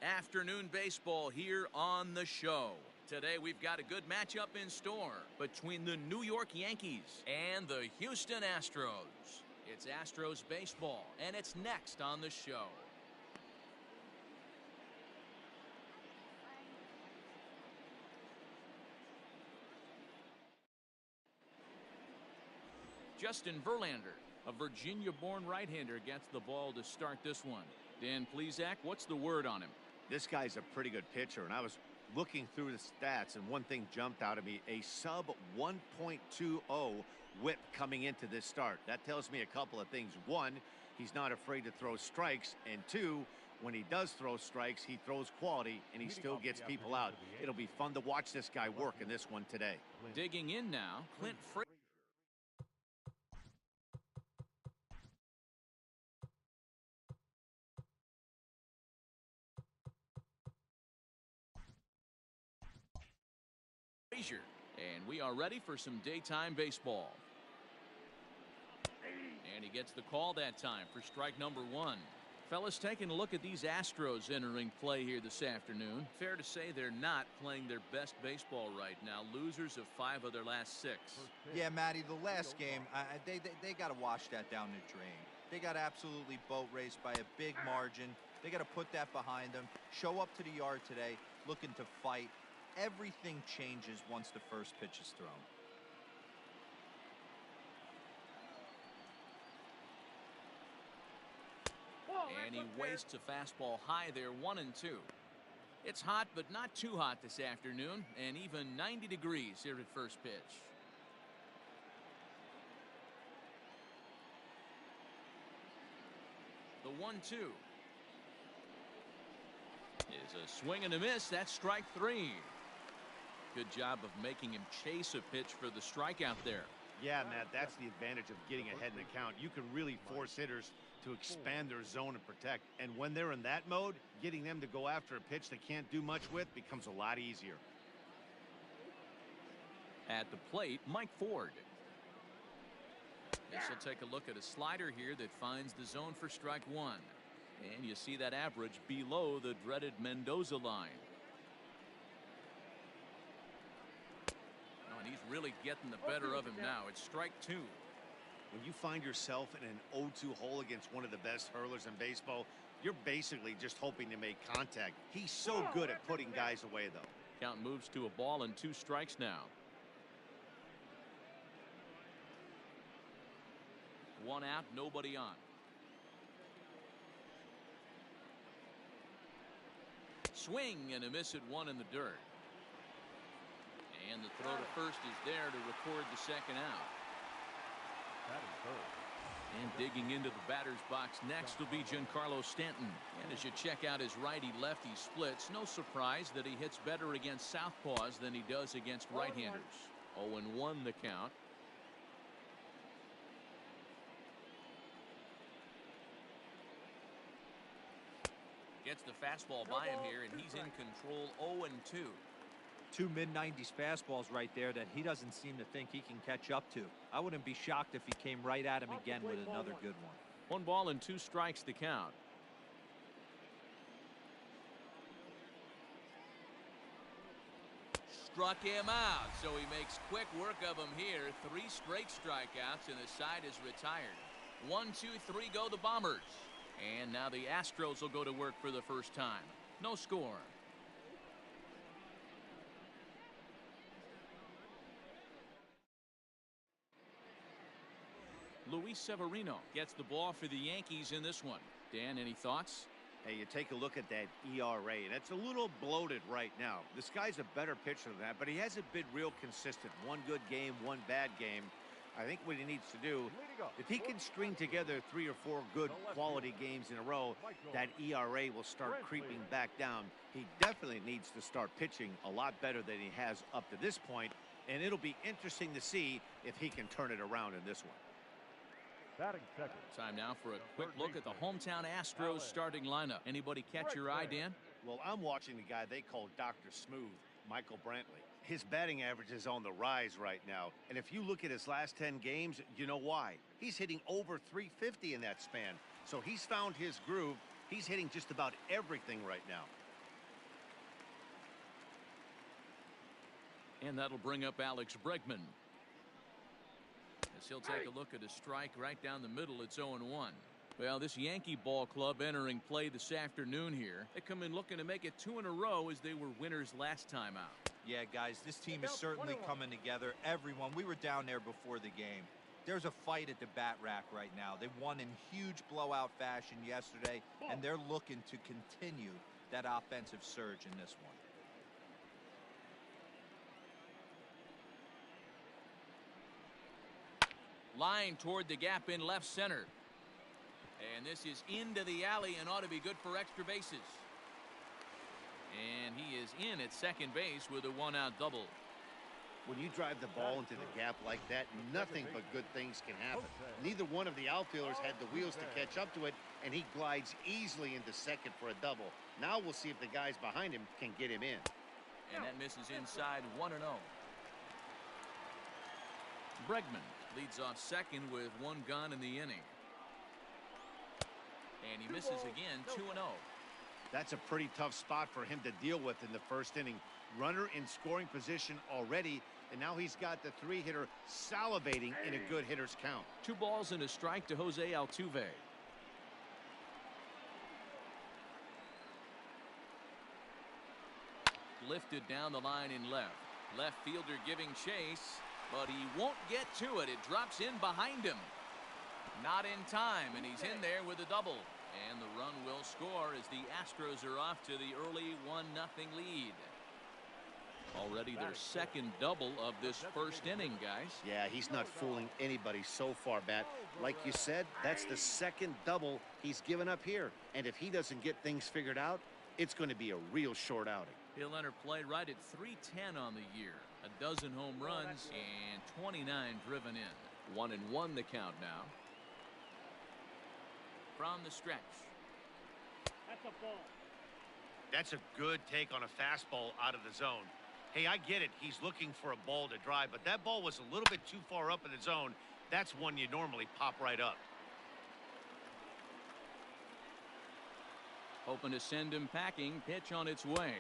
Afternoon baseball here on the show. Today we've got a good matchup in store between the New York Yankees and the Houston Astros. It's Astros baseball, and it's next on the show. Justin Verlander, a Virginia-born right-hander, gets the ball to start this one. Dan Plesac, what's the word on him? This guy's a pretty good pitcher, and I was looking through the stats, and one thing jumped out at me, a sub 1.20 whip coming into this start. That tells me a couple of things. One, he's not afraid to throw strikes, and two, when he does throw strikes, he throws quality, and he still gets people out. It'll be fun to watch this guy work in this one today. Digging in now, Clint Frazier. And we are ready for some daytime baseball. And he gets the call that time for strike number one. Fellas, taking a look at these Astros entering play here this afternoon. Fair to say they're not playing their best baseball right now. Losers of 5 of their last 6. Yeah, Matty, the last game, they got to wash that down the drain. They got absolutely boat raced by a big margin. They got to put that behind them. Show up to the yard today looking to fight. Everything changes once the first pitch is thrown. And he wastes a fastball high there, 1-2. It's hot, but not too hot this afternoon, and even 90 degrees here at first pitch. The 1-2 is a swing and a miss. That's strike 3. Good job of making him chase a pitch for the strikeout there. Yeah, Matt, that's the advantage of getting ahead in the count. You can really force hitters to expand their zone and protect. And when they're in that mode, getting them to go after a pitch they can't do much with becomes a lot easier. At the plate, Mike Ford. This will take a look at a slider here that finds the zone for strike 1. And you see that average below the dreaded Mendoza line. Oh, and he's really getting the better of him now. It's strike 2. When you find yourself in an 0-2 hole against one of the best hurlers in baseball, you're basically just hoping to make contact. He's so good at putting guys away, though. Count moves to a ball and 2 strikes now. 1 out, nobody on. Swing and a miss at 1 in the dirt. And the throw to first is there to record the second out. And digging into the batter's box next will be Giancarlo Stanton. And as you check out his righty-lefty splits, no surprise that he hits better against southpaws than he does against right-handers. 0-1 the count. Gets the fastball by him here, and he's in control. 0-2. 2 mid-90s fastballs right there that he doesn't seem to think he can catch up to. I wouldn't be shocked if he came right at him again with another good one. 1 ball and 2 strikes to count. Struck him out, so he makes quick work of him here. 3 straight strikeouts, and the side is retired. 1, 2, 3 go the Bombers. And now the Astros will go to work for the first time. No score. Luis Severino gets the ball for the Yankees in this one. Dan, any thoughts? Hey, you take a look at that ERA, and it's a little bloated right now. This guy's a better pitcher than that, but he hasn't been real consistent. 1 good game, 1 bad game. I think what he needs to do, if he can string together 3 or 4 good quality games in a row, that ERA will start creeping back down. He definitely needs to start pitching a lot better than he has up to this point, and it'll be interesting to see if he can turn it around in this one. Time now for a quick look at the hometown Astros starting lineup. Anybody catch your eye, Dan? Well, I'm watching the guy they call Dr. Smooth, Michael Brantley. His batting average is on the rise right now. And if you look at his last 10 games, you know why. He's hitting over 350 in that span. So he's found his groove. He's hitting just about everything right now. And that'll bring up Alex Bregman. As he'll take a look at a strike right down the middle. It's 0-1. Well, this Yankee ball club entering play this afternoon here. They come in looking to make it 2 in a row as they were winners last time out. Yeah, guys, this team is certainly coming together. Everyone, we were down there before the game. There's a fight at the bat rack right now. They won in huge blowout fashion yesterday, and they're looking to continue that offensive surge in this one. Line toward the gap in left center. And this is into the alley and ought to be good for extra bases. And he is in at second base with a 1-out double. When you drive the ball into the gap like that, nothing but good things can happen. Neither one of the outfielders had the wheels to catch up to it, and he glides easily into second for a double. Now we'll see if the guys behind him can get him in. And that misses inside 1-0. Bregman leads off second with 1 gun in the inning. And he misses again, 2-0. That's a pretty tough spot for him to deal with in the first inning. Runner in scoring position already, and now he's got the 3-hitter salivating in a good hitter's count. 2 balls and a strike to Jose Altuve. Lifted down the line in left. Left fielder giving chase, but he won't get to it. It drops in behind him. Not in time, and he's in there with a double. And the run will score as the Astros are off to the early 1-0 lead. Already their second double of this first inning, guys. Yeah, he's not fooling anybody so far, Matt. Like you said, that's the second double he's given up here. And if he doesn't get things figured out, it's going to be a real short outing. He'll enter play right at .310 on the year. A dozen home runs and 29 driven in. 1-1 the count now. From the stretch. That's a ball. That's a good take on a fastball out of the zone. Hey, I get it. He's looking for a ball to drive, but that ball was a little bit too far up in the zone. That's one you normally pop right up. Hoping to send him packing. Pitch on its way.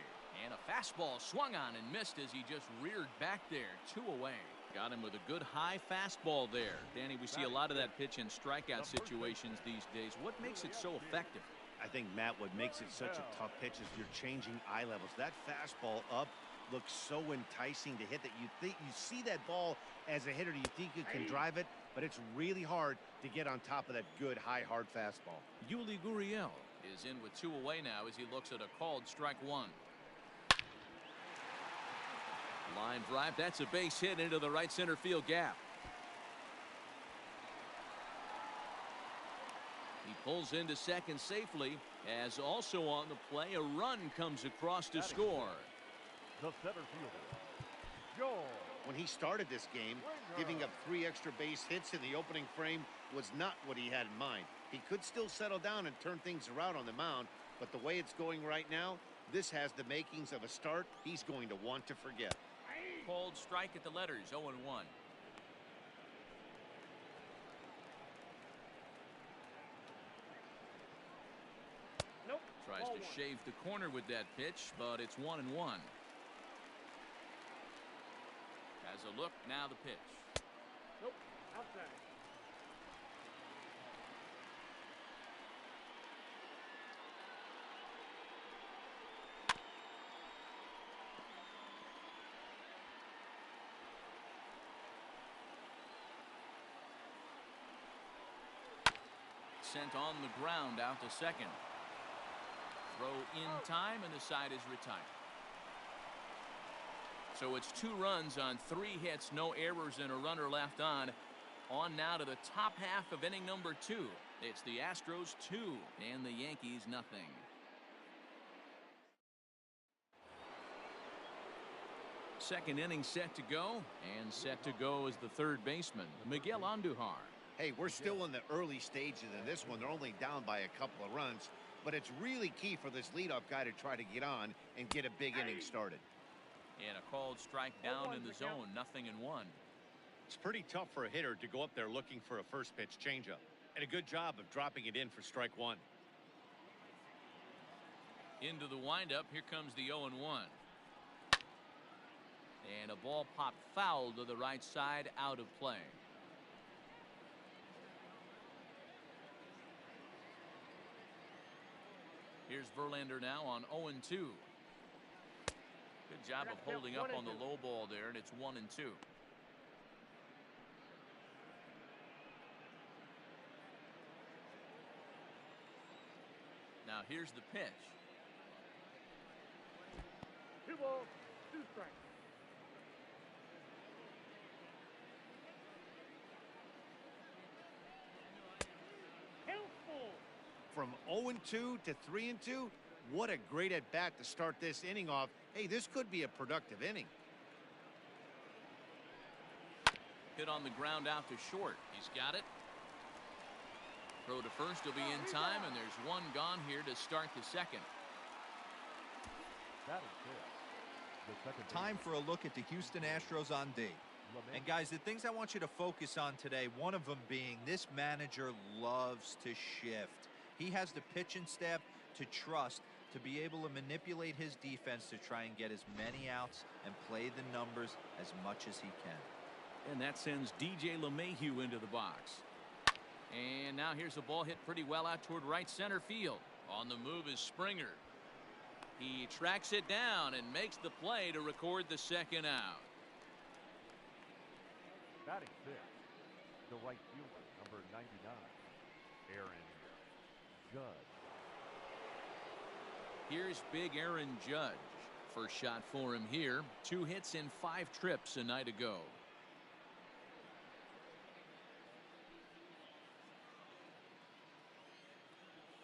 And a fastball swung on and missed as he just reared back there. 2 away. Got him with a good high fastball there. Danny, we see a lot of that pitch in strikeout situations these days. What makes it so effective? I think, Matt, what makes it such a tough pitch is you're changing eye levels. That fastball up looks so enticing to hit that you think you see that ball as a hitter, you think you can drive it, but it's really hard to get on top of that good high hard fastball. Yuli Gurriel is in with 2 away now as he looks at a called strike 1. Line drive. That's a base hit into the right center field gap. He pulls into second safely, as also on the play a run comes across to score. The center fielder, When he started this game, giving up 3 extra base hits in the opening frame was not what he had in mind. He could still settle down and turn things around on the mound, but the way it's going right now, this has the makings of a start he's going to want to forget. Called strike at the letters, 0-1. Nope. Tries to shave the corner with that pitch, but it's 1-1. Has a look, now the pitch. Nope. Outside. Sent on the ground out to second. Throw in time and the side is retired. So it's 2 runs on 3 hits, no errors and a runner left on. On now to the top half of inning number 2. It's the Astros 2 and the Yankees nothing. Second inning set to go, and set to go is the third baseman, Miguel Andujar. Hey, we're still in the early stages of this one. They're only down by a couple of runs, but it's really key for this leadoff guy to try to get on and get a big inning started. And a called strike down in the zone, 0-1. It's pretty tough for a hitter to go up there looking for a first pitch changeup, and a good job of dropping it in for strike 1. Into the windup, here comes the 0-1. And a ball popped foul to the right side, out of play. Here's Verlander now on 0-2. Good job of holding up on the low ball there, and it's 1-2. Now here's the pitch. 2 balls, 2 strikes. From 0-2 to 3-2, what a great at bat to start this inning off. Hey, this could be a productive inning. Hit on the ground out to short. He's got it. Throw to first will be in time, and there's one gone here to start the second. Time for a look at the Houston Astros on D. And guys, the things I want you to focus on today, one of them being this manager loves to shift. He has the pitching staff to trust to be able to manipulate his defense to try and get as many outs and play the numbers as much as he can. And that sends DJ LeMahieu into the box. And now here's a ball hit pretty well out toward right center field. On the move is Springer. He tracks it down and makes the play to record the second out. Batting fifth, the right fielder, number 99, Aaron Judge. Here's big Aaron Judge. First shot for him here. 2 hits in 5 trips a night ago.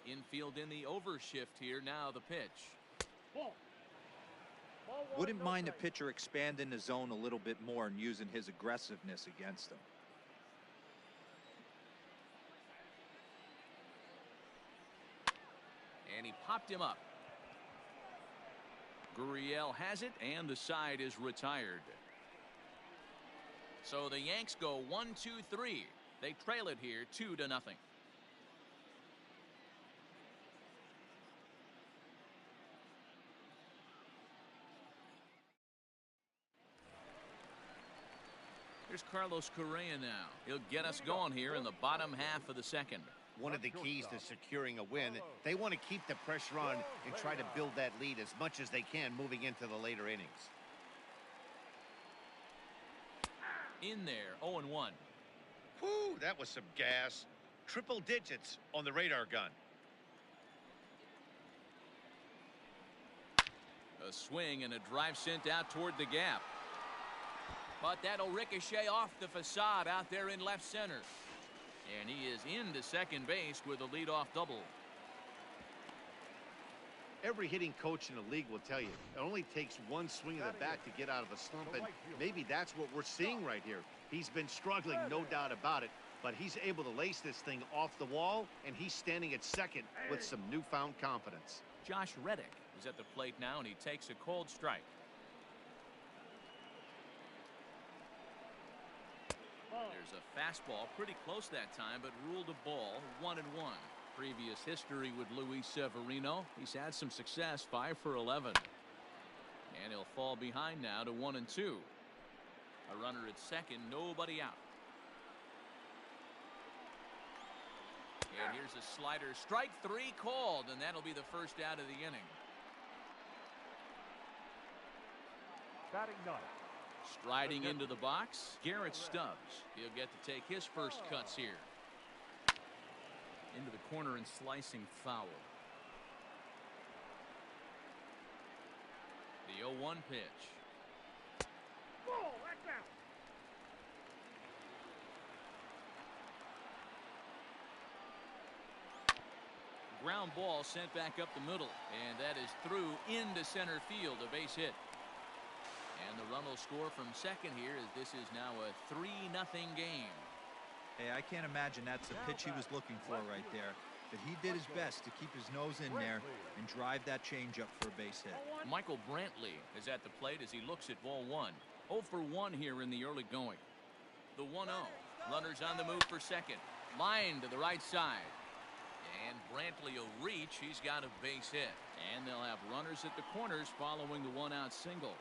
Infield in the overshift here. Now the pitch. Ball. Wouldn't mind a pitcher expanding the zone a little bit more and using his aggressiveness against them. And he popped him up. Gurriel has it, and the side is retired. So the Yanks go 1-2-3. They trail it here 2-0. Here's Carlos Correa now. He'll get us going here in the bottom half of the second. One of the keys to securing a win, they want to keep the pressure on and try to build that lead as much as they can moving into the later innings. In there, 0-1. Whew, that was some gas. Triple digits on the radar gun. A swing and a drive sent out toward the gap. But that'll ricochet off the facade out there in left center. And he is into second base with a leadoff double. Every hitting coach in the league will tell you it only takes one swing of the bat to get out of a slump, and maybe that's what we're seeing right here. He's been struggling, no doubt about it, but he's able to lace this thing off the wall, and he's standing at second with some newfound confidence. Josh Reddick is at the plate now, and he takes a cold strike. There's a fastball pretty close that time, but ruled a ball. 1-1. Previous history with Luis Severino. He's had some success, 5 for 11. And he'll fall behind now to 1-2. A runner at second, nobody out. And here's a slider. Strike 3 called, and that'll be the first out of the inning. Batting ninth. Striding into the box, Garrett Stubbs. He'll get to take his first cuts here. Into the corner and slicing foul. The 0-1 pitch. Ball, that's out. Ground ball sent back up the middle, and that is through into center field, a base hit. And the run will score from second here, as this is now a 3-0 game. Hey, I can't imagine that's the pitch he was looking for right there. But he did his best to keep his nose in there and drive that changeup for a base hit. Michael Brantley is at the plate as he looks at ball 1. 0 for 1 here in the early going. The 1-0. Runners on the move for second. Line to the right side. And Brantley will reach. He's got a base hit. And they'll have runners at the corners following the 1-out single.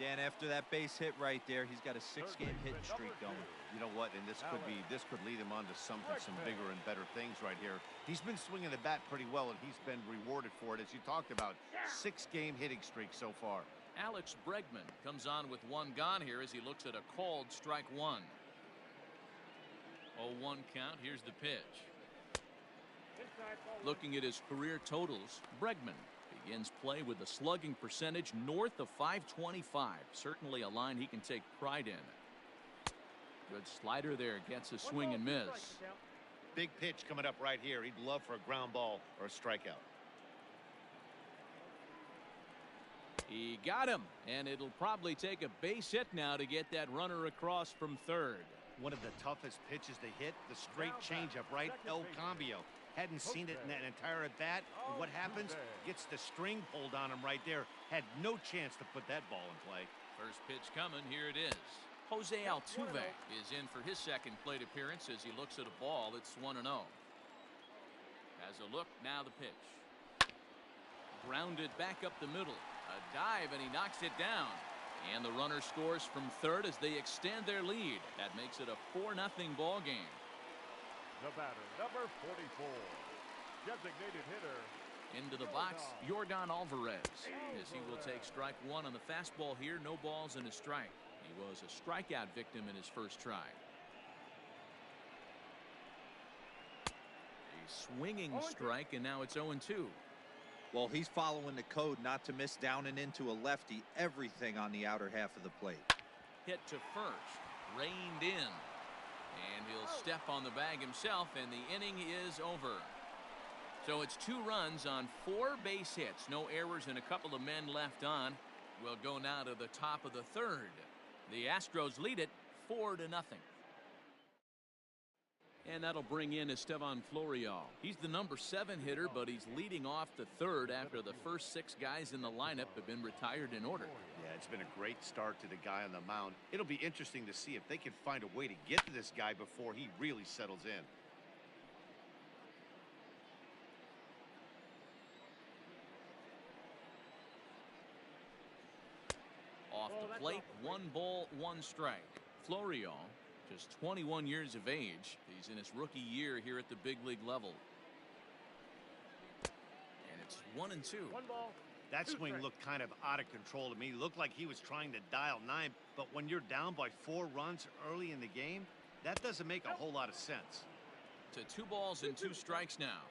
Dan, after that base hit right there, he's got a 6-game hitting streak going. You know what? And this could lead him on to some bigger and better things right here. He's been swinging the bat pretty well, and he's been rewarded for it, as you talked about. 6-game hitting streak so far. Alex Bregman comes on with one gone here as he looks at a called strike one. 0-1 count. Here's the pitch. Looking at his career totals, Bregman begins play with a slugging percentage north of .525. Certainly a line he can take pride in. Good slider there, gets a swing and miss. Big pitch coming up right here. He'd love for a ground ball or a strikeout. He got him, and it'll probably take a base hit now to get that runner across from third. One of the toughest pitches to hit, the straight changeup, right? El Cambio. Hadn't seen it in that entire at-bat. And what happens? Gets the string pulled on him right there. Had no chance to put that ball in play. First pitch coming. Here it is. Jose Altuve is in for his second plate appearance as he looks at a ball. It's 1-0. Has a look. Now the pitch. Grounded back up the middle. A dive, and he knocks it down. And the runner scores from third as they extend their lead. That makes it a 4-0 ball game. The batter, number 44, designated hitter. Into the box, Yordan Alvarez, as he will take strike one on the fastball here. No balls and a strike. He was a strikeout victim in his first try. A swinging strike, and now it's 0-2. Well, he's following the code not to miss down and into a lefty. Everything on the outer half of the plate. Hit to first, reined in. And he'll step on the bag himself, and the inning is over. So it's 2 runs on 4 base hits. No errors and a couple of men left on. We'll go now to the top of the third. The Astros lead it 4-0. And that'll bring in Estevan Florial. He's the number 7 hitter, but he's leading off the third after the first 6 guys in the lineup have been retired in order. Yeah, it's been a great start to the guy on the mound. It'll be interesting to see if they can find a way to get to this guy before he really settles in. Off the plate, 1 ball, 1 strike. Florial, just 21 years of age. He's in his rookie year here at the big league level. And it's 1-2. 1 ball. That swing looked kind of out of control to me. Looked like he was trying to dial 9, but when you're down by 4 runs early in the game, that doesn't make a whole lot of sense. To 2 balls and 2 strikes now.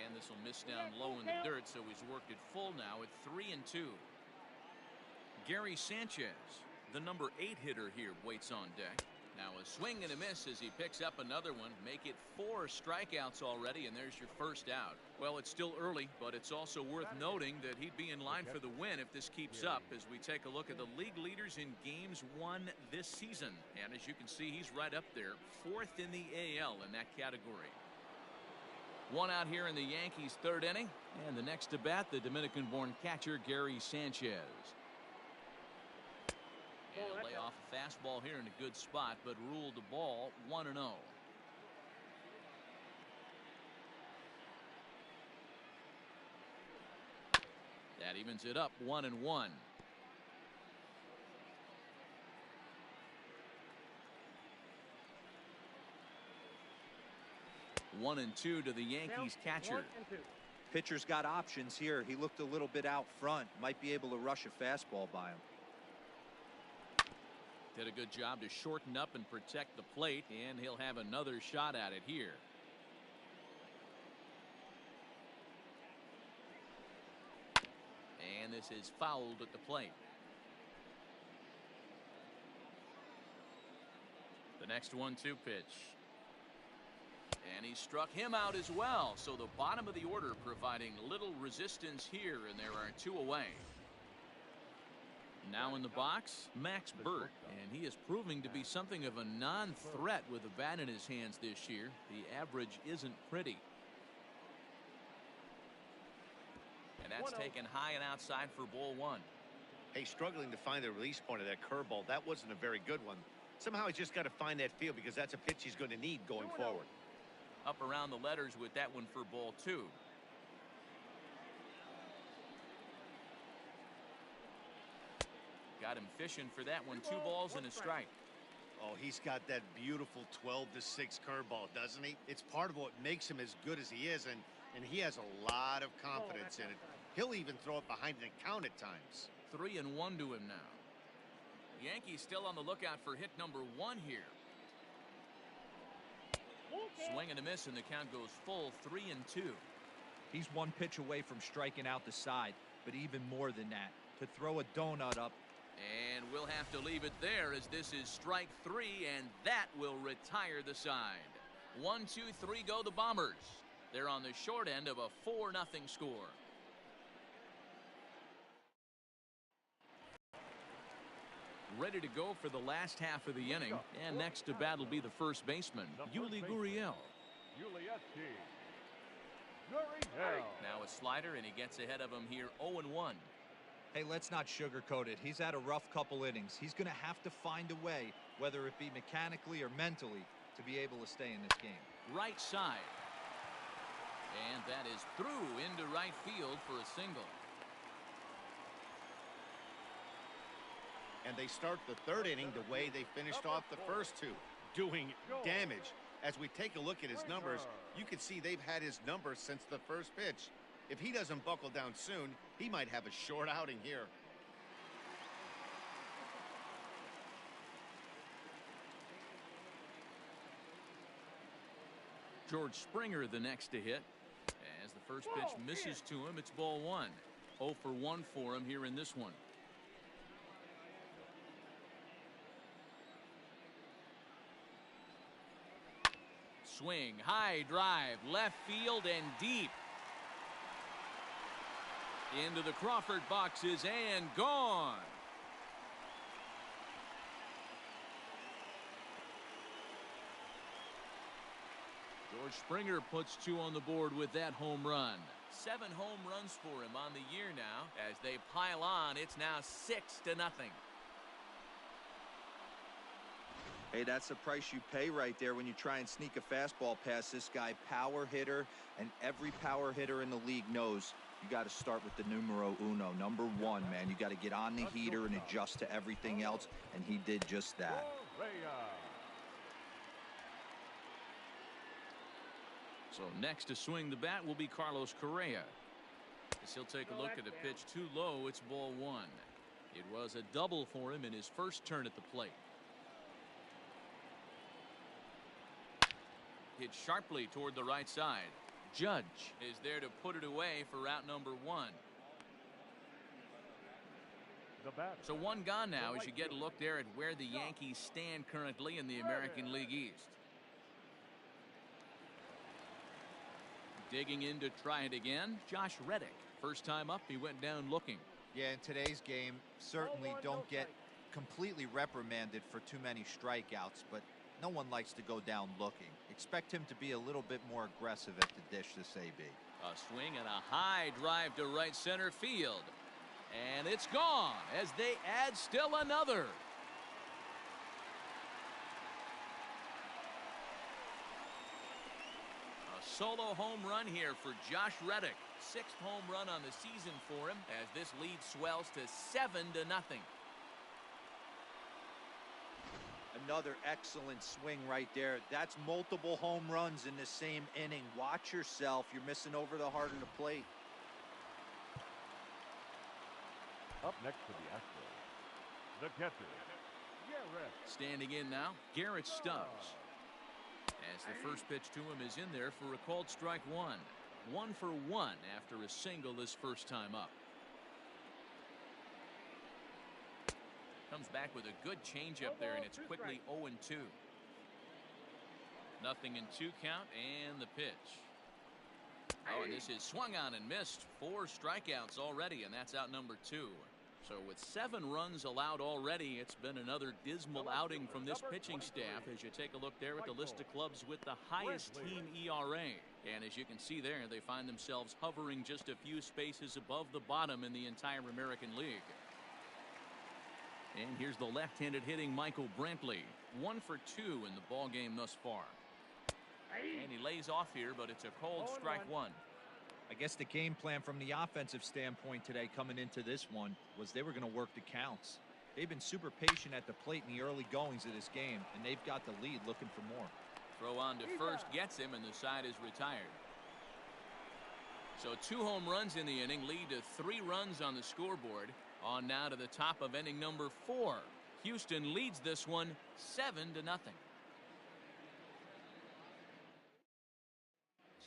And this will miss down low in the dirt, so he's worked it full now at 3-2. Gary Sanchez, the number 8 hitter here, waits on deck. Now a swing and a miss as he picks up another one. Make it 4 strikeouts already, and there's your first out. Well, it's still early, but it's also worth noting that he'd be in line for the win if this keeps up as we take a look at the league leaders in games won this season. And as you can see, he's right up there, 4th in the AL in that category. 1 out here in the Yankees' 3rd inning, and the next to bat, the Dominican-born catcher Gary Sanchez. And he'll lay off a fastball here in a good spot, but ruled the ball 1-0. That evens it up 1-1. 1-2 to the Yankees catcher. Pitcher's got options here. He looked a little bit out front. Might be able to rush a fastball by him. Did a good job to shorten up and protect the plate, and he'll have another shot at it here. And this is fouled at the plate. The next 1-2 pitch. And he struck him out as well. So the bottom of the order providing little resistance here, and there are 2 away. Now in the box, Max Burt, and he is proving to be something of a non-threat with a bat in his hands this year. The average isn't pretty. And that's taken high and outside for ball 1. Hey, struggling to find the release point of that curveball. That wasn't a very good one. Somehow he's just got to find that feel because that's a pitch he's going to need going forward. Up around the letters with that one for ball 2. Got him fishing for that one. 2 balls and a strike. Oh, he's got that beautiful 12-6 curveball, doesn't he? It's part of what makes him as good as he is, and he has a lot of confidence in it. He'll even throw it behind an account at times. 3-1 to him now. Yankees still on the lookout for hit number 1 here. Swing and a miss, and the count goes full 3-2. He's one pitch away from striking out the side, but even more than that, to throw a donut up. And we'll have to leave it there, as this is strike 3, and that will retire the side. 1, 2, 3 go the Bombers. They're on the short end of a 4-0 score. Ready to go for the last half of the inning, and next to bat will be the first baseman, Yuli Gurriel. Now a slider, and he gets ahead of him here, 0-1. Hey, let's not sugarcoat it. He's had a rough couple innings. He's going to have to find a way, whether it be mechanically or mentally, to be able to stay in this game. Right side. And that is through into right field for a single. And they start the 3rd inning the way they finished off the first 2, doing damage. As we take a look at his numbers, you can see they've had his numbers since the first pitch. If he doesn't buckle down soon, he might have a short outing here. George Springer the next to hit. As the first pitch misses to him, it's ball 1. 0 for 1 for him here in this one. Swing, high drive, left field and deep. Into the Crawford boxes and gone. George Springer puts 2 on the board with that home run. 7 home runs for him on the year now. As they pile on, it's now 6-0. Hey, that's the price you pay right there when you try and sneak a fastball past this guy. Power hitter, and every power hitter in the league knows you got to start with the numero uno, number 1, man. You got to get on the heater and adjust to everything else, and he did just that. So next to swing the bat will be Carlos Correa. As he'll take a look at a pitch too low, it's ball 1. It was a double for him in his first turn at the plate. Hit sharply toward the right side. Judge is there to put it away for out number 1. So 1 gone now as you get a look there at where the Yankees stand currently in the American League East. Digging in to try it again, Josh Reddick. First time up, he went down looking. Yeah, in today's game, certainly don't get completely reprimanded for too many strikeouts, but no one likes to go down looking. Expect him to be a little bit more aggressive at the dish this AB. A swing and a high drive to right center field. And it's gone as they add still another. A solo home run here for Josh Reddick. 6th home run on the season for him as this lead swells to 7-0. Another excellent swing right there. That's multiple home runs in the same inning. Watch yourself. You're missing over the heart of the plate. Up next to the Astros, the catcher, Garrett. Standing in now, Garrett Stubbs. As the first pitch to him is in there for a called strike 1. 1 for 1 after a single this first time up. Comes back with a good changeup there, and it's quickly 0-2. 0-2 count, and the pitch. Oh, and this is swung on and missed. 4 strikeouts already, and that's out number 2. So with 7 runs allowed already, it's been another dismal outing from this pitching staff as you take a look there at the list of clubs with the highest team ERA. And as you can see there, they find themselves hovering just a few spaces above the bottom in the entire American League. And here's the left-handed hitting Michael Brantley. 1 for 2 in the ball game thus far. And he lays off here, but it's a cold strike 1. I guess the game plan from the offensive standpoint today coming into this one was they were going to work the counts. They've been super patient at the plate in the early goings of this game, and they've got the lead looking for more. Throw on to first gets him, and the side is retired. So 2 home runs in the inning lead to 3 runs on the scoreboard. On now to the top of inning number 4. Houston leads this one 7-0.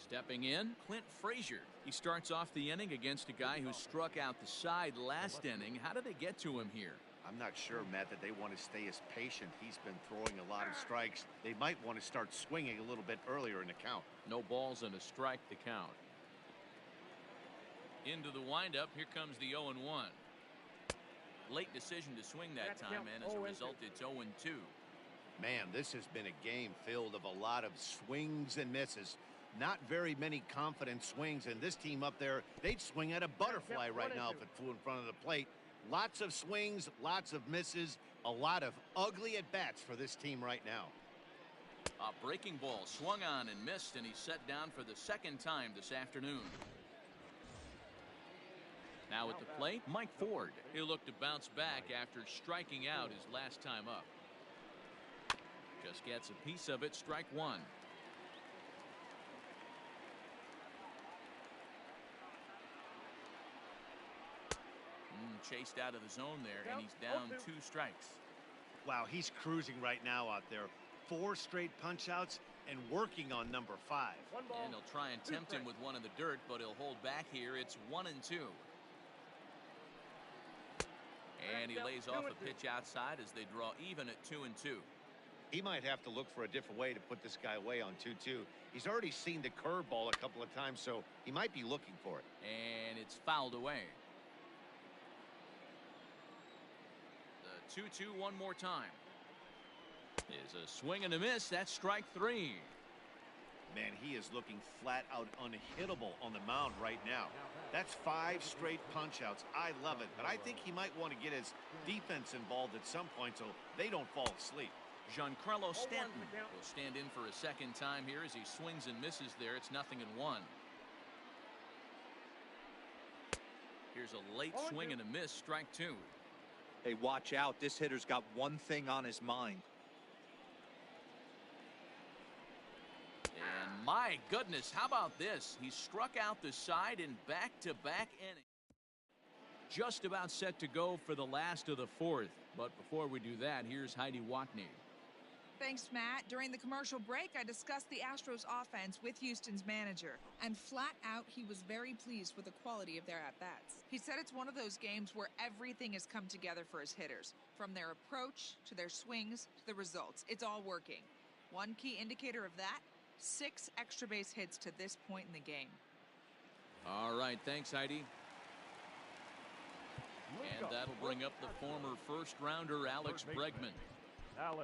Stepping in, Clint Frazier. He starts off the inning against a guy who struck out the side last inning. How did they get to him here? I'm not sure, Matt, that they want to stay as patient. He's been throwing a lot of strikes. They might want to start swinging a little bit earlier in the count. No balls and a strike to count. Into the windup, here comes the 0-1. Late decision to swing that time, and as a result, it's 0-2. Man, this has been a game filled of a lot of swings and misses. Not very many confident swings, and this team up there, they'd swing at a butterfly right now if it flew in front of the plate. Lots of swings, lots of misses, a lot of ugly at-bats for this team right now. A breaking ball swung on and missed, and he's set down for the second time this afternoon. Now at the plate, Mike Ford. He'll look to bounce back after striking out his last time up. Just gets a piece of it, strike 1. Chased out of the zone there, and he's down 2 strikes. Wow, he's cruising right now out there. 4 straight punch-outs and working on number 5. And he'll try and tempt him with one in the dirt, but he'll hold back here. It's 1-2. And he lays off a pitch outside as they draw even at 2-2. He might have to look for a different way to put this guy away on 2-2. He's already seen the curveball a couple of times, so he might be looking for it. And it's fouled away. The 2-2 one more time. Is a swing and a miss. That's strike 3. Man, he is looking flat out unhittable on the mound right now. That's 5 straight punch-outs. I love it, but I think he might want to get his defense involved at some point so they don't fall asleep. Giancarlo Stanton will stand in for a second time here as he swings and misses there. It's 0-1. Here's a late swing and a miss, strike 2. Hey, watch out. This hitter's got one thing on his mind. And my goodness, how about this? He struck out the side in back-to-back innings. Just about set to go for the last of the 4th. But before we do that, here's Heidi Watney. Thanks, Matt. During the commercial break, I discussed the Astros offense with Houston's manager. And flat out, he was very pleased with the quality of their at-bats. He said it's one of those games where everything has come together for his hitters. From their approach, to their swings, to the results. It's all working. One key indicator of that, 6 extra base hits to this point in the game. All right, thanks, Heidi. And that'll bring up the former first-rounder Alex Bregman.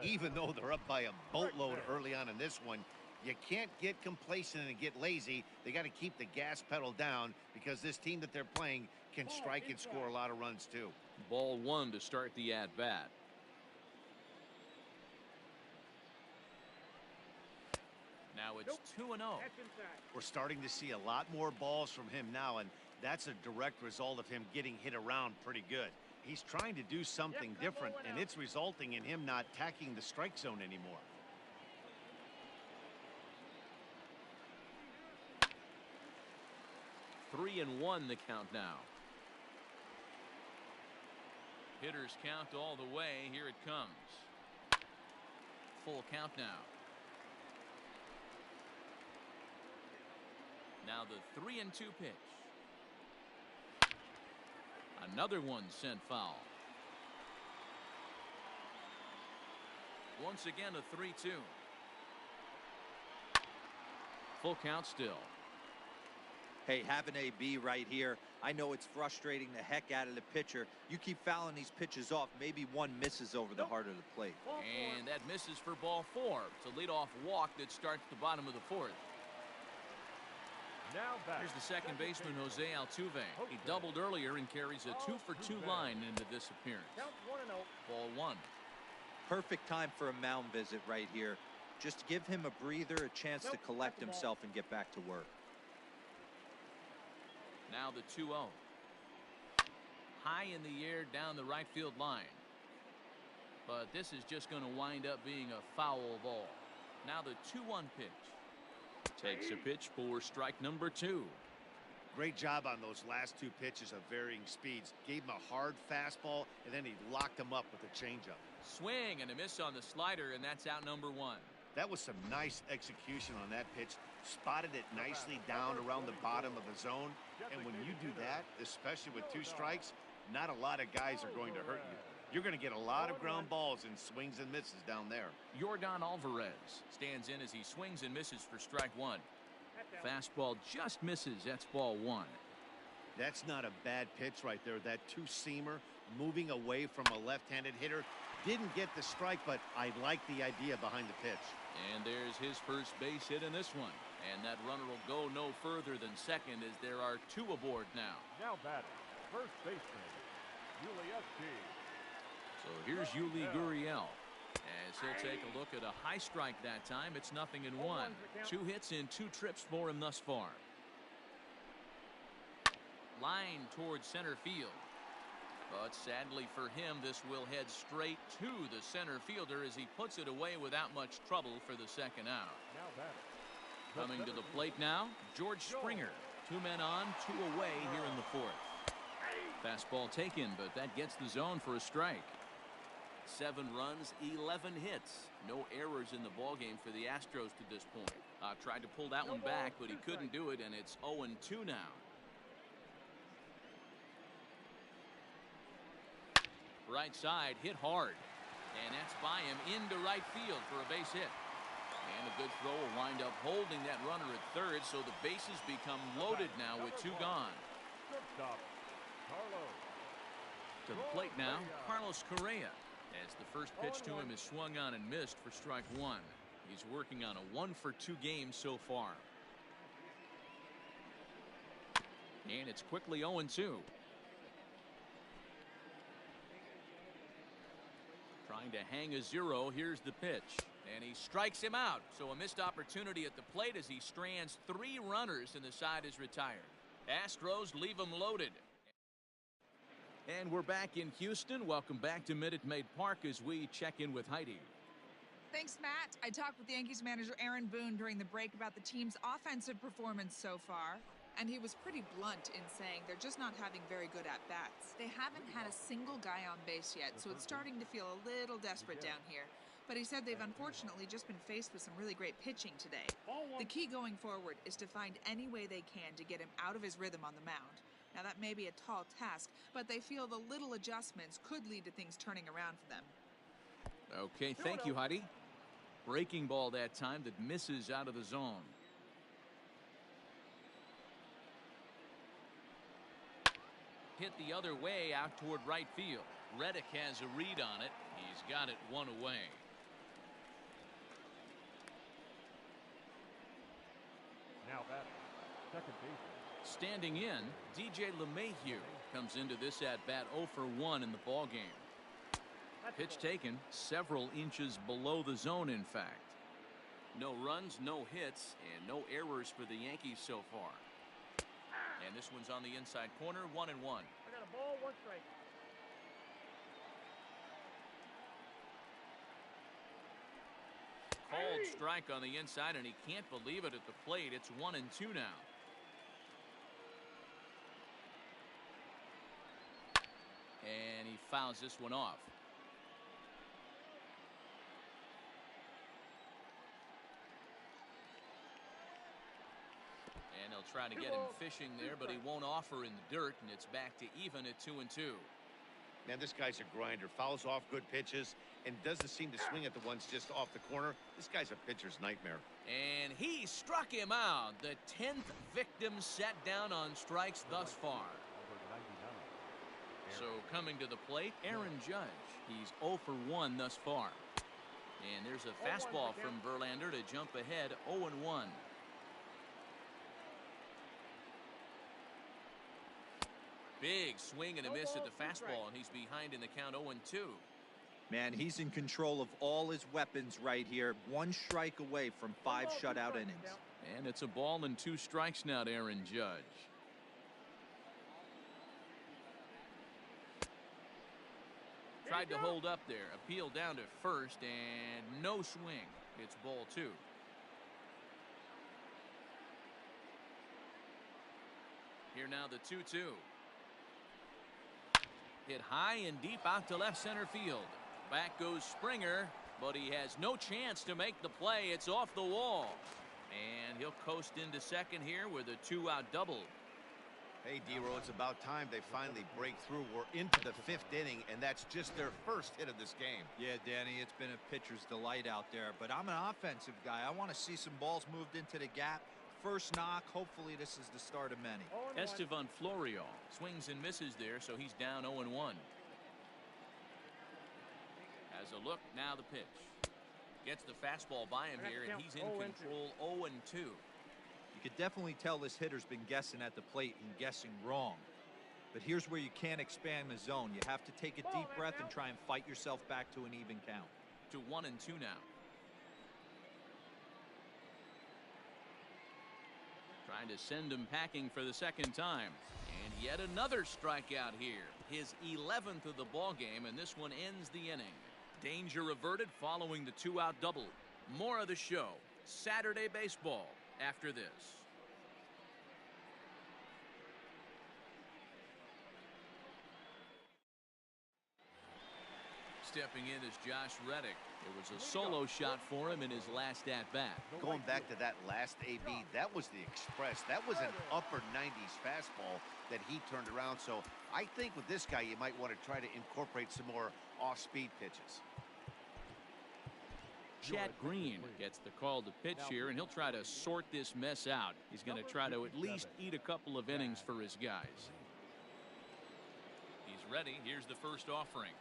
Even though they're up by a boatload early on in this one, you can't get complacent and get lazy. They got to keep the gas pedal down because this team that they're playing can strike and score a lot of runs too. Ball 1 to start the at-bat. Now it's 2-0. We're starting to see a lot more balls from him now, and that's a direct result of him getting hit around pretty good. He's trying to do something different, and it's resulting in him not tacking the strike zone anymore. Three and 1 the count now. Hitters count all the way. Here it comes. Full count now. Now the 3-2 pitch. Another one sent foul. Once again a 3-2. Full count still. Hey, have an AB right here. I know it's frustrating the heck out of the pitcher. You keep fouling these pitches off, maybe one misses over the heart of the plate. And that misses for ball 4. It's a leadoff walk that starts the bottom of the 4th. Here's the second baseman, Jose Altuve. He doubled earlier and carries a 2-for-2 line into this appearance. Ball 1. Perfect time for a mound visit right here. Just give him a breather, a chance to collect himself and get back to work. Now the 2-0. High in the air down the right field line. But this is just going to wind up being a foul ball. Now the 2-1 pitch. Takes a pitch for strike number 2. Great job on those last 2 pitches of varying speeds. Gave him a hard fastball, and then he locked him up with a changeup. Swing and a miss on the slider, and that's out number 1. That was some nice execution on that pitch. Spotted it nicely down around the bottom of the zone. And when you do that, especially with 2 strikes, not a lot of guys are going to hurt you. You're going to get a lot of ground balls and swings and misses down there. Yordan Alvarez stands in as he swings and misses for strike 1. Fastball just misses. That's ball 1. That's not a bad pitch right there. That 2-seamer moving away from a left-handed hitter. Didn't get the strike, but I like the idea behind the pitch. And there's his first base hit in this one. And that runner will go no further than second as there are 2 aboard now. Now batting, first baseman, Yuli G. So here's Yuli Gurriel as he'll take a look at a high strike that time. It's 0-1. 2 hits in 2 trips for him thus far. Line towards center field. But sadly for him, this will head straight to the center fielder as he puts it away without much trouble for the second out. Now batting. Coming to the plate now, George Springer. 2 men on, 2 away here in the 4th. Fastball taken, but that gets the zone for a strike. 7 runs, 11 hits. No errors in the ballgame for the Astros to this point. Tried to pull that one back, but he couldn't do it, and it's 0-2 now. Right side, hit hard. And that's by him into right field for a base hit. And a good throw will wind up holding that runner at third, so the bases become loaded now with 2 gone. Shortstop, Carlos. To the plate now, Carlos Correa. As the first pitch to him is swung on and missed for strike 1. He's working on a 1-for-2 game so far. And it's quickly 0-2. Trying to hang a 0. Here's the pitch. And he strikes him out. So a missed opportunity at the plate as he strands 3 runners and the side is retired. Astros leave him loaded. And we're back in Houston. Welcome back to Minute Maid Park as we check in with Heidi. Thanks, Matt. I talked with Yankees manager Aaron Boone during the break about the team's offensive performance so far. And he was pretty blunt in saying they're just not having very good at-bats. They haven't had a single guy on base yet, so it's starting to feel a little desperate down here. But he said they've unfortunately just been faced with some really great pitching today. The key going forward is to find any way they can to get him out of his rhythm on the mound. Now, that may be a tall task, but they feel the little adjustments could lead to things turning around for them. Okay, thank you, Heidi. Breaking ball that time that misses out of the zone. Hit the other way out toward right field. Reddick has a read on it. He's got it 1 away. Now batting, second baseman. Standing in, DJ LeMahieu comes into this at-bat 0-for-1 in the ballgame. Pitch taken several inches below the zone, in fact. No runs, no hits, and no errors for the Yankees so far. And this one's on the inside corner, 1-1. I got a ball, 1 strike. Called strike on the inside, and he can't believe it at the plate. It's 1-2 now. And he fouls this one off. And they'll try to get him fishing there, but he won't offer in the dirt, and it's back to even at 2-2. Man, this guy's a grinder. Fouls off good pitches and doesn't seem to swing at the ones just off the corner. This guy's a pitcher's nightmare. And he struck him out. The 10th victim set down on strikes thus far. So coming to the plate, Aaron Judge. He's 0-for-1 thus far. And there's a fastball from Verlander to jump ahead 0-1. Big swing and a miss at the fastball, and he's behind in the count 0-2. Man, he's in control of all his weapons right here. 1 strike away from 5 shutout innings. And it's a ball and 2 strikes now to Aaron Judge. Tried to hold up there. Appeal down to first and no swing. It's ball 2. Here now the 2-2. Hit high and deep out to left center field. Back goes Springer, but he has no chance to make the play. It's off the wall. And he'll coast into second here with a 2-out double. Hey, D-Row, it's about time they finally break through. We're into the 5th inning, and that's just their first hit of this game. Yeah, Danny, it's been a pitcher's delight out there, but I'm an offensive guy. I want to see some balls moved into the gap. First knock, hopefully this is the start of many. Estevan Florial swings and misses there, so he's down 0-1. Has a look, now the pitch. Gets the fastball by him here, and he's in control 0-2. You could definitely tell this hitter's been guessing at the plate and guessing wrong. But here's where you can't expand the zone. You have to take a deep breath and try and fight yourself back to an even count. To 1-2 now. Trying to send him packing for the second time. And yet another strikeout here. His 11th of the ball game, and this one ends the inning. Danger averted following the 2-out double. More of the show. Saturday baseball after this. Stepping in is Josh Reddick. It was a solo shot for him in his last at-bat. Going back to that last AB, that was the express. That was an upper 90s fastball that he turned around. So I think with this guy, you might want to try to incorporate some more off-speed pitches. Chad Green gets the call to pitch here, and he'll try to sort this mess out. He's going to try to at least eat a couple of innings for his guys. He's ready. Here's the first offering.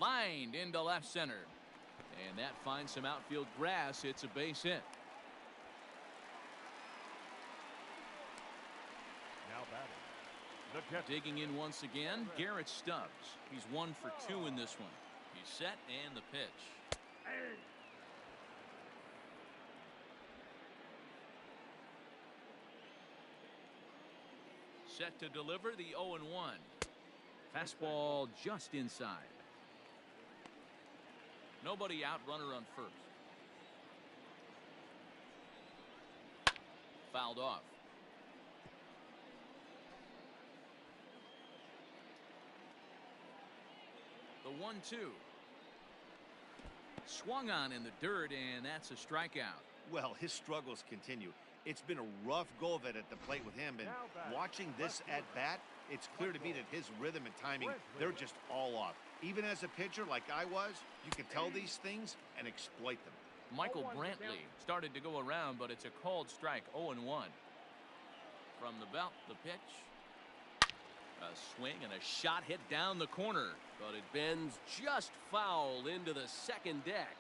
Lined into left center. And that finds some outfield grass. It's a base hit. Now batting, the catcher. Digging in once again, Garrett Stubbs. He's 1 for 2 in this one. He's set, and the pitch. Set to deliver the 0-1. Fastball just inside. Nobody out, runner on first. Fouled off. The 1-2. Swung on in the dirt, and that's a strikeout. Well, his struggles continue. It's been a rough go of it at the plate with him, and watching this at-bat, it's clear to me that his rhythm and timing, they're just all off. Even as a pitcher like I was, you can tell these things and exploit them. Michael Brantley started to go around, but it's a called strike, 0-1. From the belt, the pitch. A swing and a shot hit down the corner, but it bends just foul into the second deck.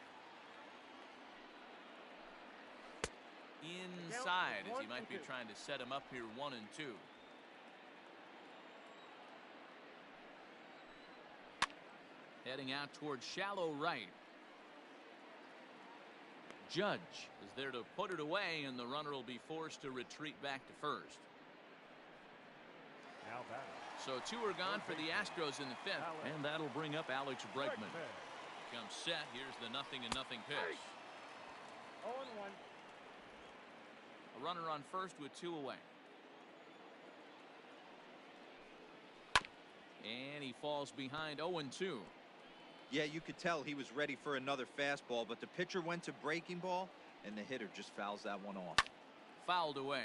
Inside, as he might be trying to set him up here 1-2. Heading out towards shallow right. Judge is there to put it away, and the runner will be forced to retreat back to first. Now batting. So 2 are gone for the Astros in the 5th, and that'll bring up Alex Bregman. Comes set. Here's the 0-0 pitch. 0-1. A runner on first with 2 away. And he falls behind 0-2. Yeah, you could tell he was ready for another fastball, but the pitcher went to breaking ball, and the hitter just fouls that one off. Fouled away.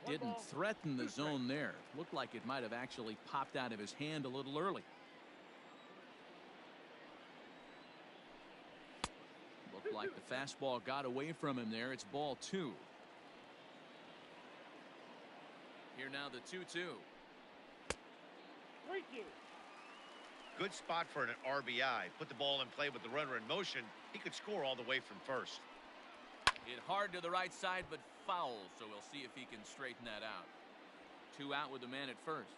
Didn't threaten the zone there. Looked like it might have actually popped out of his hand a little early. Looked like the fastball got away from him there. It's ball 2. Here now the 2-2. Good spot for an RBI. Put the ball in play with the runner in motion. He could score all the way from first. Hit hard to the right side, but foul, so we'll see if he can straighten that out. 2 out with the man at first.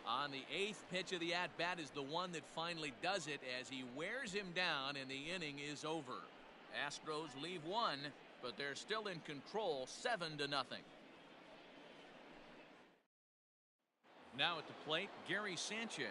On the 8th pitch of the at-bat is the one that finally does it as he wears him down, and the inning is over. Astros leave one, but they're still in control, 7-0. Now at the plate, Gary Sanchez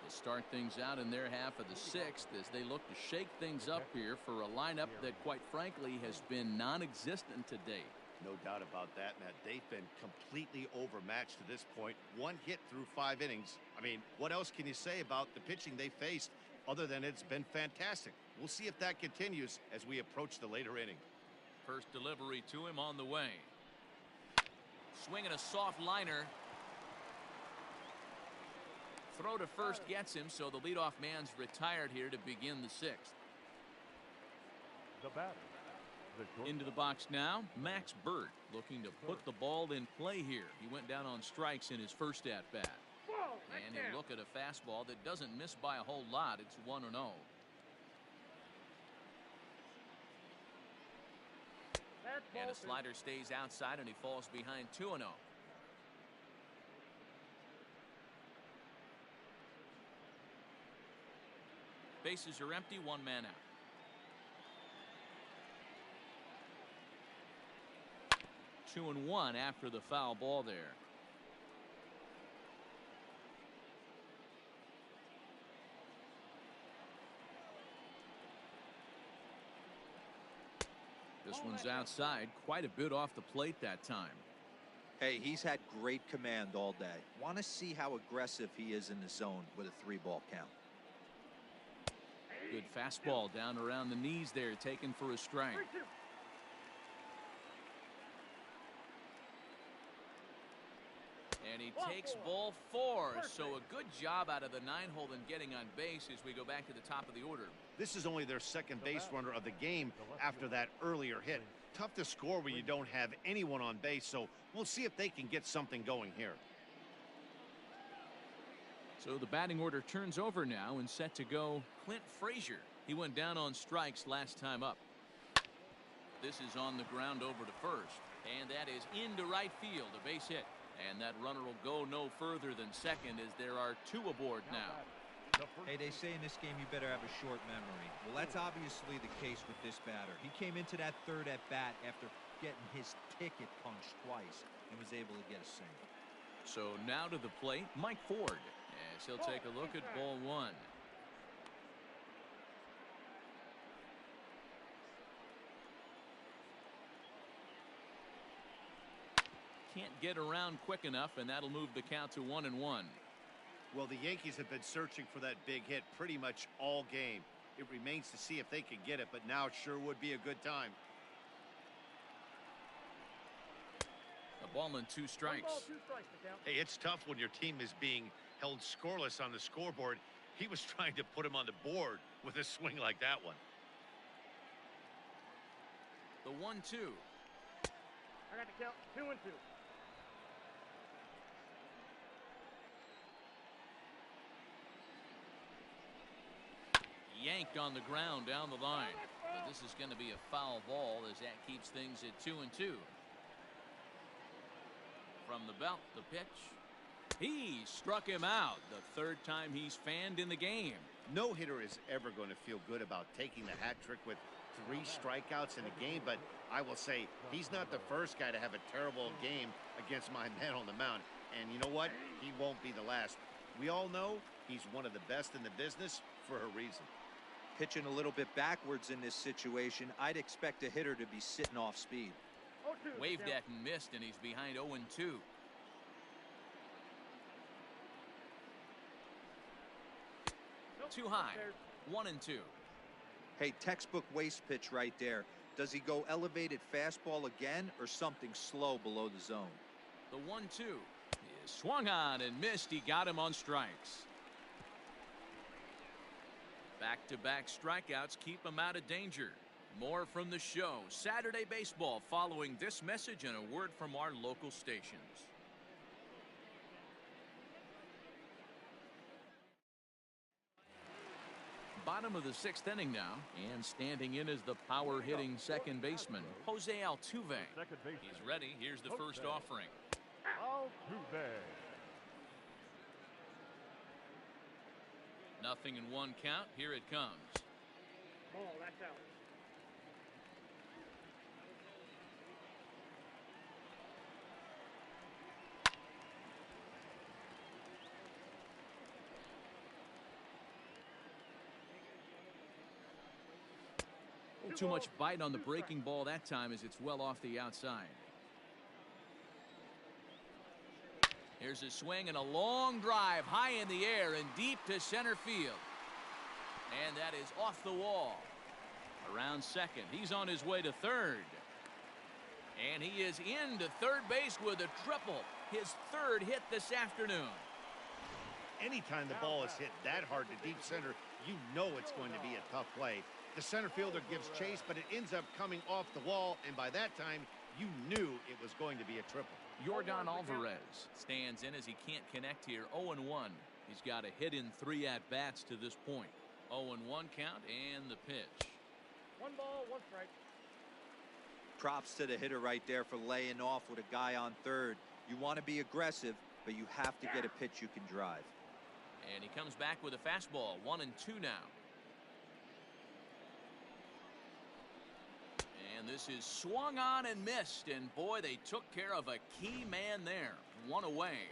will start things out in their half of the sixth as they look to shake things up here for a lineup that, quite frankly, has been non-existent to date. No doubt about that, Matt. They've been completely overmatched to this point. One hit through 5 innings. I mean, what else can you say about the pitching they faced other than it's been fantastic? We'll see if that continues as we approach the later inning. First delivery to him on the way. Swinging a soft liner. Throw to first gets him, so the leadoff man's retired here to begin the sixth. The batter. Into the box now, Max Burt looking to put the ball in play here. He went down on strikes in his first at-bat. And he'll look at a fastball that doesn't miss by a whole lot. It's 1-0. And a slider stays outside, and he falls behind 2-0. Bases are empty, 1 man out. 2-1 after the foul ball there. This one's outside, quite a bit off the plate that time. Hey, he's had great command all day. Want to see how aggressive he is in the zone with a 3-ball count. Good fastball down around the knees there, taken for a strike. And he takes ball 4, so a good job out of the 9-hole in getting on base as we go back to the top of the order. This is only their second base runner of the game after that earlier hit. Tough to score when you don't have anyone on base, so we'll see if they can get something going here. So the batting order turns over now, and set to go Clint Frazier. He went down on strikes last time up. This is on the ground over to first, and that is into right field, a base hit. And that runner will go no further than second as there are 2 aboard now. Hey, they say in this game you better have a short memory. Well, that's obviously the case with this batter. He came into that third at bat after getting his ticket punched twice and was able to get a single. So now to the plate, Mike Ford, as he'll take a look at ball 1. Can't get around quick enough, and that'll move the count to 1-1. Well, the Yankees have been searching for that big hit pretty much all game. It remains to see if they can get it, but now sure would be a good time. A ball and 2 strikes. Hey, it's tough when your team is being held scoreless on the scoreboard. He was trying to put him on the board with a swing like that one. The 1-2. I got the count, 2-2. Yanked on the ground down the line. But this is going to be a foul ball as that keeps things at 2-2. From the belt, the pitch. He struck him out. The 3rd time he's fanned in the game. No hitter is ever going to feel good about taking the hat trick with 3 strikeouts in a game, but I will say he's not the first guy to have a terrible game against my man on the mound. And you know what? He won't be the last. We all know he's one of the best in the business for a reason. Pitching a little bit backwards in this situation, I'd expect a hitter to be sitting off speed. Waved at and missed, and he's behind 0-2. Too high. 1-2. Hey, textbook waste pitch right there. Does he go elevated fastball again or something slow below the zone? The 1-2 is swung on and missed. He got him on strikes. Back-to-back strikeouts keep him out of danger. More from the show. Saturday Baseball following this message and a word from our local stations. Bottom of the 6th inning now, and standing in is the power-hitting second baseman, Jose Altuve. He's ready. Here's the first offering. Altuve. Nothing in 1 count. Here it comes. Ball, that's out. Not too much bite on the breaking ball that time as it's well off the outside. Here's a swing and a long drive high in the air and deep to center field. And that is off the wall. Around second. He's on his way to third. And he is into third base with a triple. His third hit this afternoon. Anytime the ball is hit that hard to deep center, you know it's going to be a tough play. The center fielder gives chase, but it ends up coming off the wall, and by that time, you knew it was going to be a triple. Yordan Alvarez stands in as he can't connect here. 0-1. He's got a hit in 3 at-bats to this point. 0-1 count and the pitch. 1 ball, 1 strike. Props to the hitter right there for laying off with a guy on third. You want to be aggressive, but you have to get a pitch you can drive. And he comes back with a fastball. 1-2 now. And this is swung on and missed. And boy, they took care of a key man there. 1 away.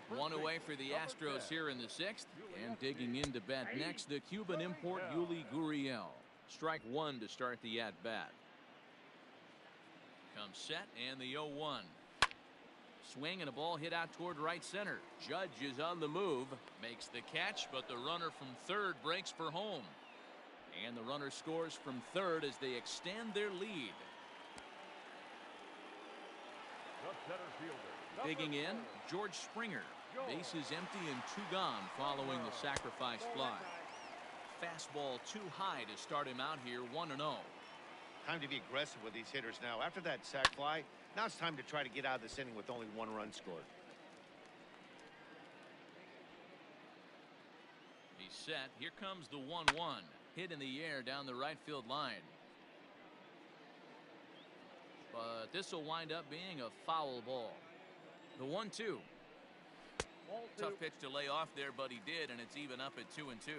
1 away for the Astros here in the 6th. And digging in to bat next, the Cuban import Yuli Gurriel. Strike 1 to start the at-bat. Comes set and the 0-1. Swing and a ball hit out toward right center. Judge is on the move. Makes the catch, but the runner from third breaks for home. And the runner scores from third as they extend their lead. Digging in, George Springer. Bases empty and 2 gone following the sacrifice fly. Fastball too high to start him out here. 1-0. Time to be aggressive with these hitters now. After that sac fly, now it's time to try to get out of this inning with only 1 run scored. He's set. Here comes the 1-1. Hit in the air down the right field line. But this will wind up being a foul ball. The 1-2. Tough pitch to lay off there, but he did, and it's even up at 2-2.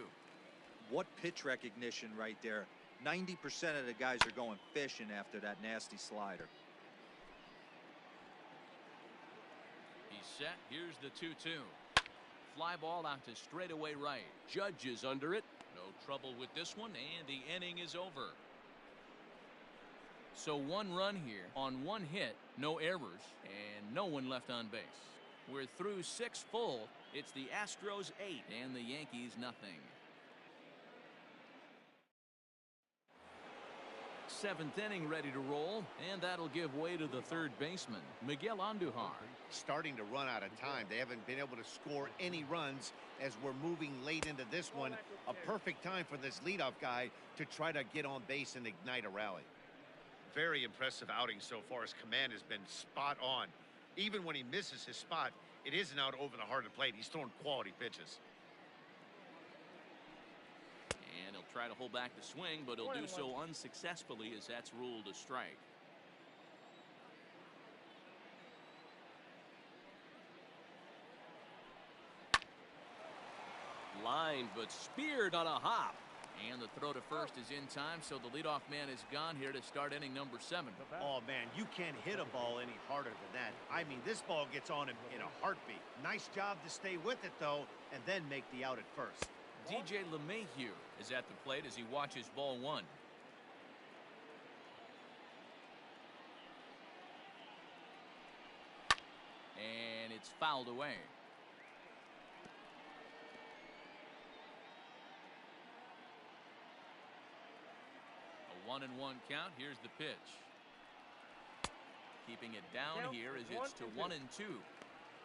What pitch recognition right there. 90% of the guys are going fishing after that nasty slider. He's set. Here's the 2-2. Fly ball out to straightaway right. Judge is under it. No trouble with this one, and the inning is over. So 1 run here on 1 hit, no errors, and no one left on base. We're through 6 full. It's the Astros 8 and the Yankees nothing. 7th inning ready to roll, and that'll give way to the third baseman, Miguel Andujar. Starting to run out of time. They haven't been able to score any runs as we're moving late into this one. A perfect time for this leadoff guy to try to get on base and ignite a rally. Very impressive outing so far. His command has been spot on. Even when he misses his spot, it isn't out over the heart of the plate. He's throwing quality pitches. And he'll try to hold back the swing, but he'll do so unsuccessfully as that's ruled a strike. Lined but speared on a hop. And the throw to first is in time, so the leadoff man is gone here to start inning number 7. Oh, man, you can't hit a ball any harder than that. I mean, this ball gets on him in a heartbeat. Nice job to stay with it, though, and then make the out at first. DJ LeMahieu is at the plate as he watches ball 1. And it's fouled away. A 1-1 count. Here's the pitch. Keeping it down here as it's to 1-2.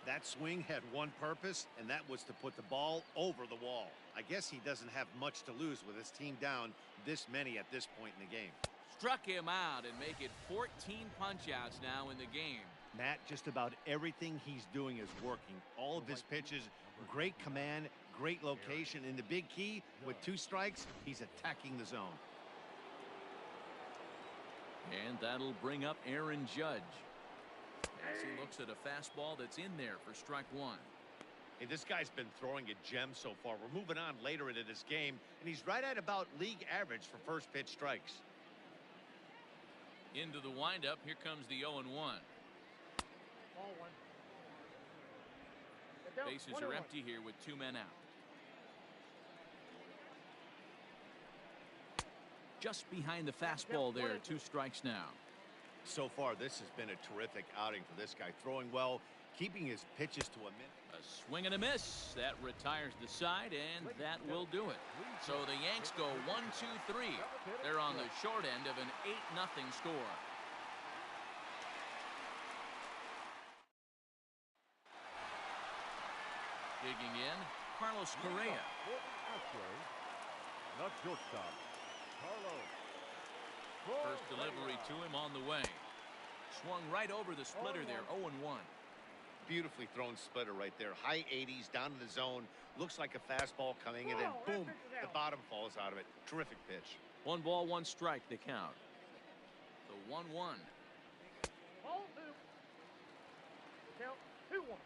That swing had one purpose, and that was to put the ball over the wall. I guess he doesn't have much to lose with his team down this many at this point in the game. Struck him out and make it 14 punch-outs now in the game. Matt, just about everything he's doing is working. All of his pitches, great command, great location. And the big key, with 2 strikes, he's attacking the zone. And that'll bring up Aaron Judge as he looks at a fastball that's in there for strike 1. Hey, this guy's been throwing a gem so far. We're moving on later into this game, and he's right at about league average for first pitch strikes. Into the windup, here comes the 0-1. Ball 1. Bases are empty here with 2 men out. just behind the fastball there. 2 strikes now. So far, this has been a terrific outing for this guy. Throwing well, keeping his pitches to a minute. A swing and a miss. That retires the side, and that will do it. So the Yanks go 1-2-3. They're on the short end of an 8-0 score. Digging in, Carlos Correa. Not shortstop. Carlos. First delivery to him on the way. Swung right over the splitter there, 0-1. Beautifully thrown splitter right there. High 80s, down to the zone. Looks like a fastball coming in, and boom, the bottom falls out of it. Terrific pitch. 1 ball, 1 strike, the count. The 1-1. Ball 2. Count 2-1.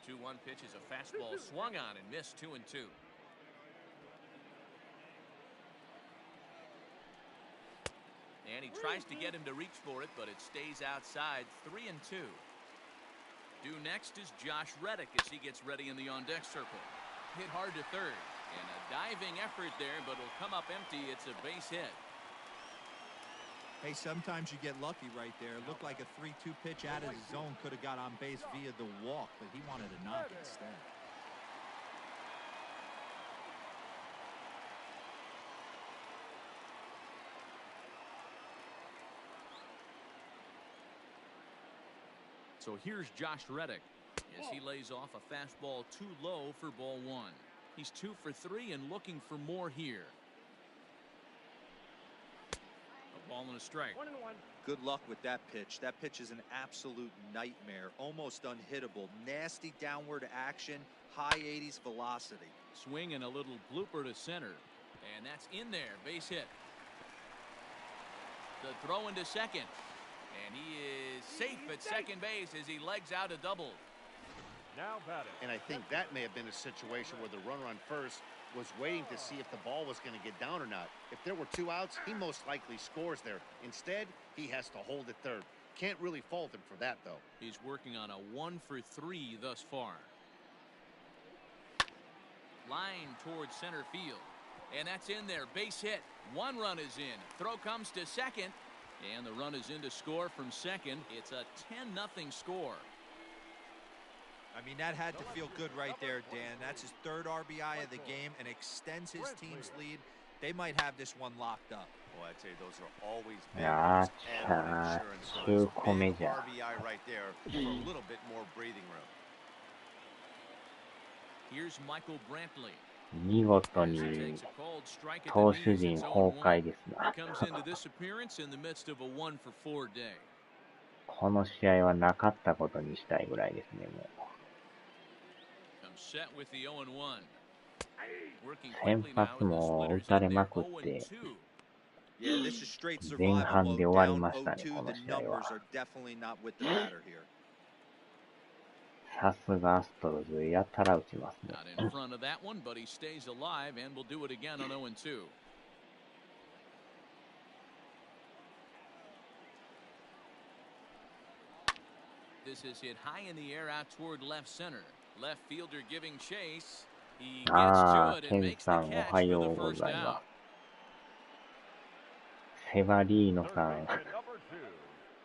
2-1 pitch is a fastball swung on and missed. 2-2. And he tries to get him to reach for it, but it stays outside. 3-2. Due next is Josh Reddick as he gets ready in the on-deck circle. Hit hard to third. And a diving effort there, but it'll come up empty. It's a base hit. Hey, sometimes you get lucky right there. Looked like a 3-2 pitch out of his zone. Could have got on base via the walk, but he wanted to knock instead. So here's Josh Reddick as he lays off a fastball too low for ball 1. He's 2 for 3 and looking for more here. A ball and a strike. 1-1. Good luck with that pitch. That pitch is an absolute nightmare. Almost unhittable. Nasty downward action. High 80s velocity. Swing and a little blooper to center. And that's in there. Base hit. The throw into second. And he is safe at second base as he legs out a double. Now batting. And I think that may have been a situation where the runner on first was waiting to see if the ball was going to get down or not. If there were 2 outs, he most likely scores there. Instead, he has to hold at third. Can't really fault him for that, though. He's working on a 1 for 3 thus far. Line towards center field. And that's in there. Base hit. 1 run is in. Throw comes to second. And the run is in to score from second. It's a 10-0 score. I mean, that had to feel good right there, Dan. That's his 3rd RBI of the game and extends his team's lead. They might have this one locked up. Well, I'd say those are always Yeah, insurance. So there's a big RBI right there for a little bit more breathing room. Here's Michael Brantley. 見事に投手陣崩壊ですな。この試合はなかったことにしたいぐらいですね。もう先発も打たれまくって前半で終わりましたね、この試合は。さすがアストロズ、やたら打ちますね。This is hit high in the air out toward left center. Left fielder giving chase. He gets to it and makes the catch for the first out. セバリーノさん、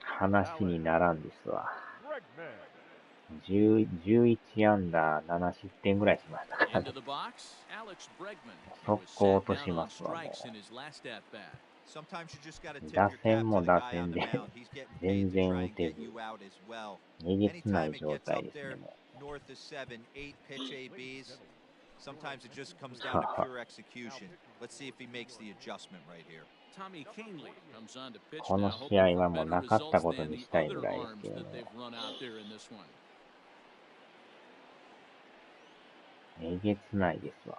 話にならんですわ。11安打7失点ぐらいしましたからね。速攻落としますわ、もう。打線も打線で全然打てず、えげつない状態ですね、もう。Sometimes it just comes down to pure execution. Let's see if he makes the adjustment right here. この試合はもうなかったことにしたいぐらいですけどね。えげつないですわ。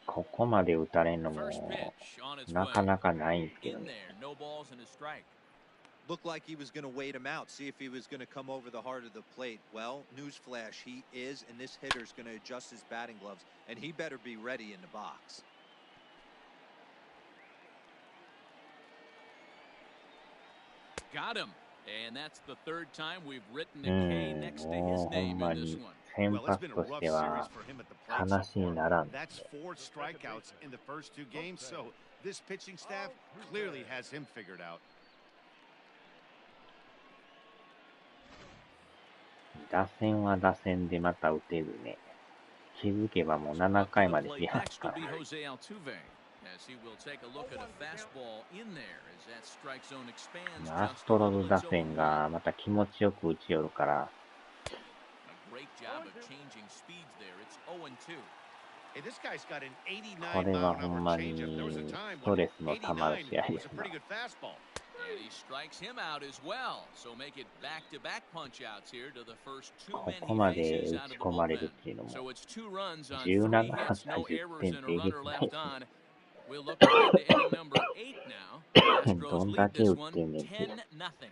ここまで打たれんのもなかなかないんですけどね。Looked like he was going to wait him out, see if he was going to come over the heart of the plate. Well, newsflash, he is, and this hitter's going to adjust his batting gloves, and he better be ready in the box. Got him. And that's the third time we've written a K next to his name in this one. 先発としては話にならん。That's 4 strikeouts in the first 2 games, so this pitching staff clearly has him figured out. 打線は打線でまた打てるね。気づけばもう7回まで来ま Next すか will ら。 be Jose Altuve, as he will take a look at a fastball in there as that strike zone expands ア just ス a トロ little. ズ打 It's 線 0-1. がまた気持ちよく打ち寄るから、 A great job of changing speeds there. It's 0-2. Hey, this guy's got an こ 89 れは mile ほ an ん hour まに changeup. There was a time スト when レスのたまる試合で 89す was a な。 pretty good fastball. And he strikes him out as well. So make it back-to-back punch-outs here to the first 2こ men こ he まで faces 打 out of ち the 込まれる bullpen. っていうのも、 So it's 2 runs on 3 17 hits, no 安打10 errors 点 and っ a てえげつ runner ない left on. We'll look ahead to inning number 8 now. ど Astros んだ lead け this 打っ one てんねんって。 10-0.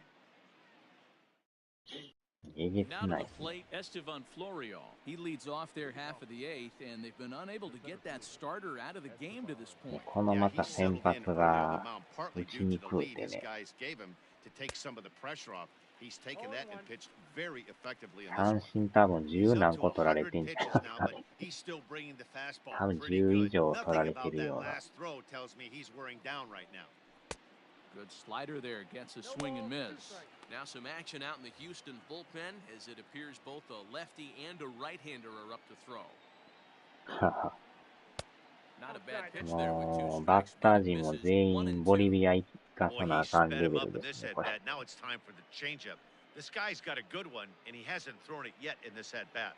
えげつ Now to な the い。 plate, Estevan Florio. He leads off their half of the 8th, and they've been unable to get that starter out of the game to this point. この Yeah, ま he た先 settled in 発 early on the が mound, partly 打ち due に to the くう lead て his ね、 guys gave him to take some of the pressure off. He's taken that and pitched very effectively in this 三 one. 振多分 He's 10 up 何 to 個取られ 100てんじゃ pitches ない now, 多 but 分。 he's still bringing the fastball 多分 pretty 10以 good. 上取ら Nothing れて about る that ような。 last throw tells me he's wearing down right now. Good slider there, gets a swing and miss. Now some action out in the Houston bullpen as it appears both a lefty and a right-hander are up to throw. Not a bad pitch there with 2もうバッ strikes, タ but ー it 陣も misses 全 1 員 and ボリ 2. ビア行か Boy, さな he あかん sped レベ him ル up で in す this ね、 at これ。 bat. Now it's time for the changeup. This guy's got a good one, and he hasn't thrown it yet in this at bat.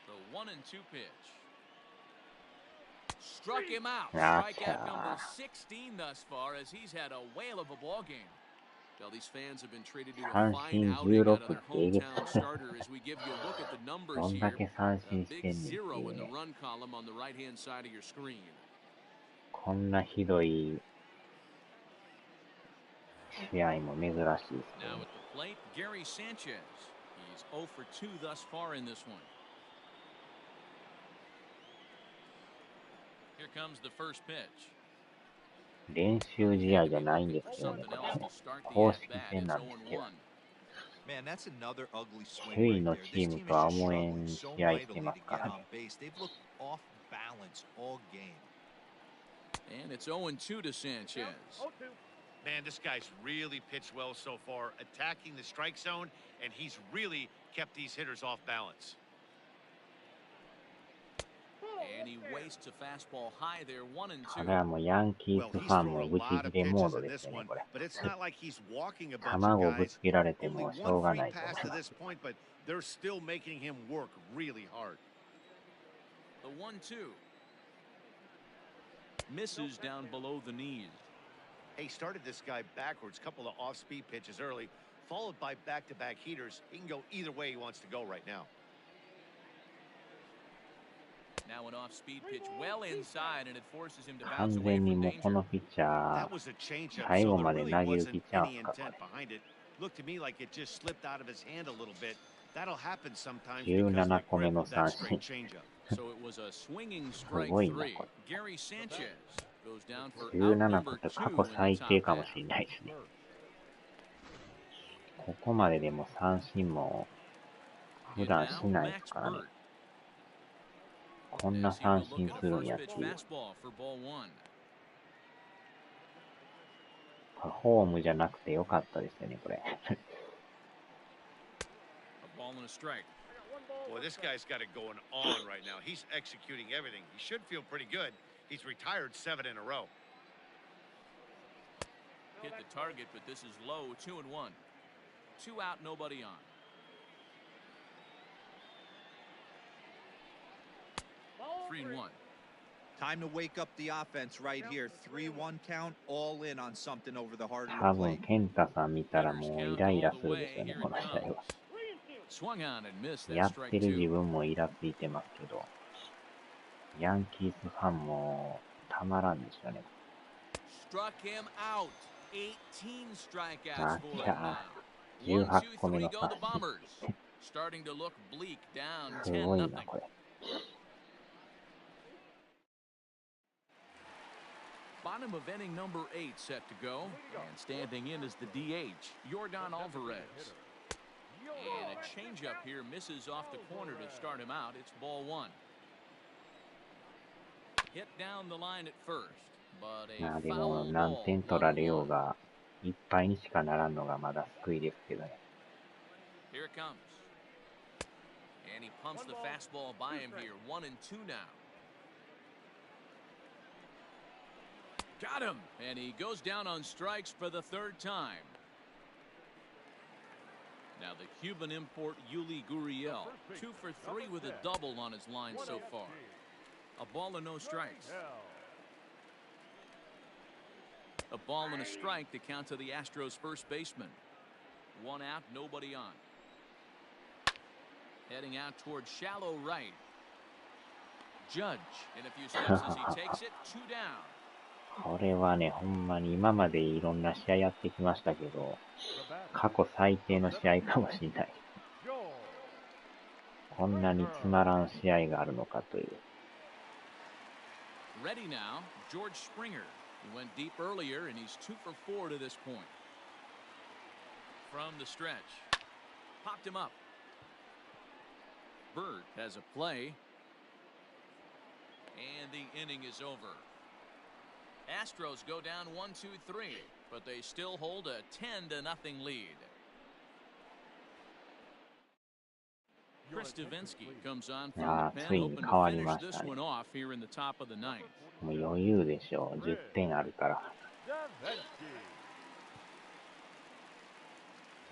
The 1 and 2 pitch. Struck him out. Gotcha. Strikeout number 16 thus far as he's had a whale of a ball game. Well, these fans have been treated to a 三 fine 振 outing out of 16 their ってえげつ hometown starter as we give you a look at the ど numbers んだ here. け三 A 振してん big ねんってい 0 in う the ね。 run column on the right-hand side of your screen. こんなひどい試合も珍しいです Now ね。 at the plate, Gary Sanchez. He's 0 for 2 thus far in this one. Here comes the first pitch. 練習試合じゃないんですけどね、 Something こ else れ。 to start the 公 at 式 bat. 戦 It's なんですけ 0 ど。 1. Man, that's another ugly swing 首位 right の there. チ This ーム team と is は just 思えん struggling so 試合して mightily ま to すか get らね。 on base. They've looked off balance all game. And it's 0 2 to Sanchez. 0-2. Man, this guy's really pitched well so far, attacking the strike zone, and he's really kept these hitters off balance. And he wastes a fastball high there, 1 and こ 2. れはもうヤンキー Well, ス he's ファン thrown も a ブチ lot of 切れモー pitches ド in です this よね、 one, これ。 but it's not like he's walking a bunch of 卵をぶ guys. つけられて Only もしょ one うが free ないと思い pass to ま this す。 point, but they're still making him work really hard. The 1 2. Misses down below the knees. He started this guy backwards, couple of off-speed pitches early, followed by back-to-back heaters. He can go either way he wants to go right now. Now an off-speed pitch well inside, and it forces him to bounce 完 away 全に from もうこの danger. ピッチャ That ー、 was a changeup, 最 so 後 there まで really 投げる wasn't 気ちゃうん any すか、こ intent れ。 behind it. Looked to me like it just slipped out of his hand a little bit. That'll happen sometimes 17 because of the 個目 grip の of that 三 straight 振。 changeup. So it was a swinging strike すごいな、 3. こ Gary Sanchez goes down for out 17個 number って 2 過 in 去 the 最 top 低かも half. しれないですね。ここまででも三振も普 And 段 now しないで Max すからね。 Burt. こんな As he 三 will 振 look at す a るん first やっ pitch ていう。 fastball for ball 1. ホームじゃなくてよかったですよね、これ。A ball and a strike. Boy, this guy's got it going on right now. He's executing everything. He should feel pretty good. He's retired 7 in a row. Hit the target, but this is low, 2 and 1. 2 out, nobody on. 3 and 1. Time to wake up the offense right here. 3-1 count, all in on something over the heart of 多 the 分 plate. ケンタさん見たらもうイライラするでしょうね、この試合は。 Swung on and missed や that っ strike てる自 2. 分もイラついてますけど、ヤンキースファンもたまらんでしょうね。 Struck him out. 18 strikeouts for him ガ now. チャ 1, ー。18 2, 個目 3 の go 三 the 振。 Bombers. Starting to look bleak, down す 10 ごい nothing. な、これ。Bottom of inning number 8 set to go. And standing in is the DH, Yordan Alvarez. And a changeup here misses off the corner to start him out. It's ball 1. Hit down the line at first, but a でも foul 何 ball. 点取られようがいっぱいにしかならんのがまだ救いですけどね。Here it comes. And he pumps the fastball by him here. 1 and 2 now. Got him. And he goes down on strikes for the 3rd time. Now the Cuban import Yuli Gurriel, 2 for 3 with a double on his line so far. A ball and no strikes. A ball and a strike to count to the Astros first baseman. 1 out, nobody on. Heading out towards shallow right. Judge in a few steps as he takes it. 2 down. これはね、ほんまに今までいろんな試合やってきましたけど、過去最低の試合かもしれない。こんなにつまらん試合があるのかという。Ready now, George Springer. He went deep earlier and he's 2 for 4 to this point. From the stretch. Popped him up. Bird has a play. And the inning is over. Astros go down 1-2-3, but they still hold a 10-0 lead. Chris Davinsky comes on from the pen, hoping to finish this one off here in the top of the 9th. もう余裕でしょう。10点あるから。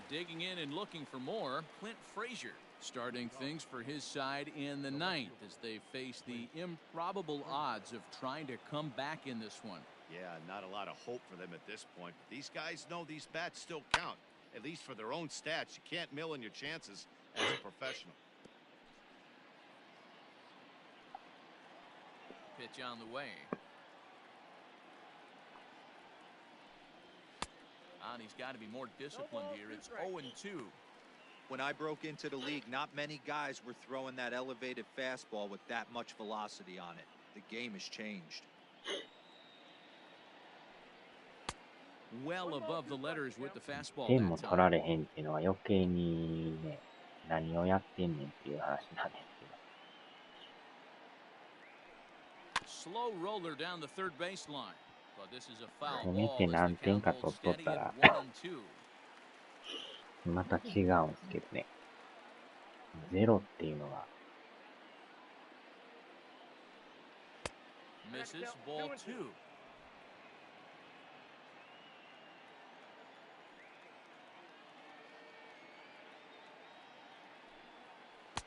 Digging in and looking for more, Clint Frazier starting things for his side in the 9th as they face the improbable odds of trying to come back in this one. Yeah, not a lot of hope for them at this point. But these guys know these bats still count, at least for their own stats. You can't mill in your chances as a professional. Pitch on the way. And he's got to be more disciplined here. It's 0-2. When I broke into the league, not many guys were throwing that elevated fastball with that much velocity on it. The game has changed. Well above the letters with the fastball. 点も取られへんっていうのは余計にね、何をやってんねんっていう話なんですけど。Slow roller down the third baseline. But this is a foul せめ ball て as 何 the 点 count か取 holds っとっ steady た at ら 1-2. また違うんですけどね。ゼロっていうのは Misses ball 2.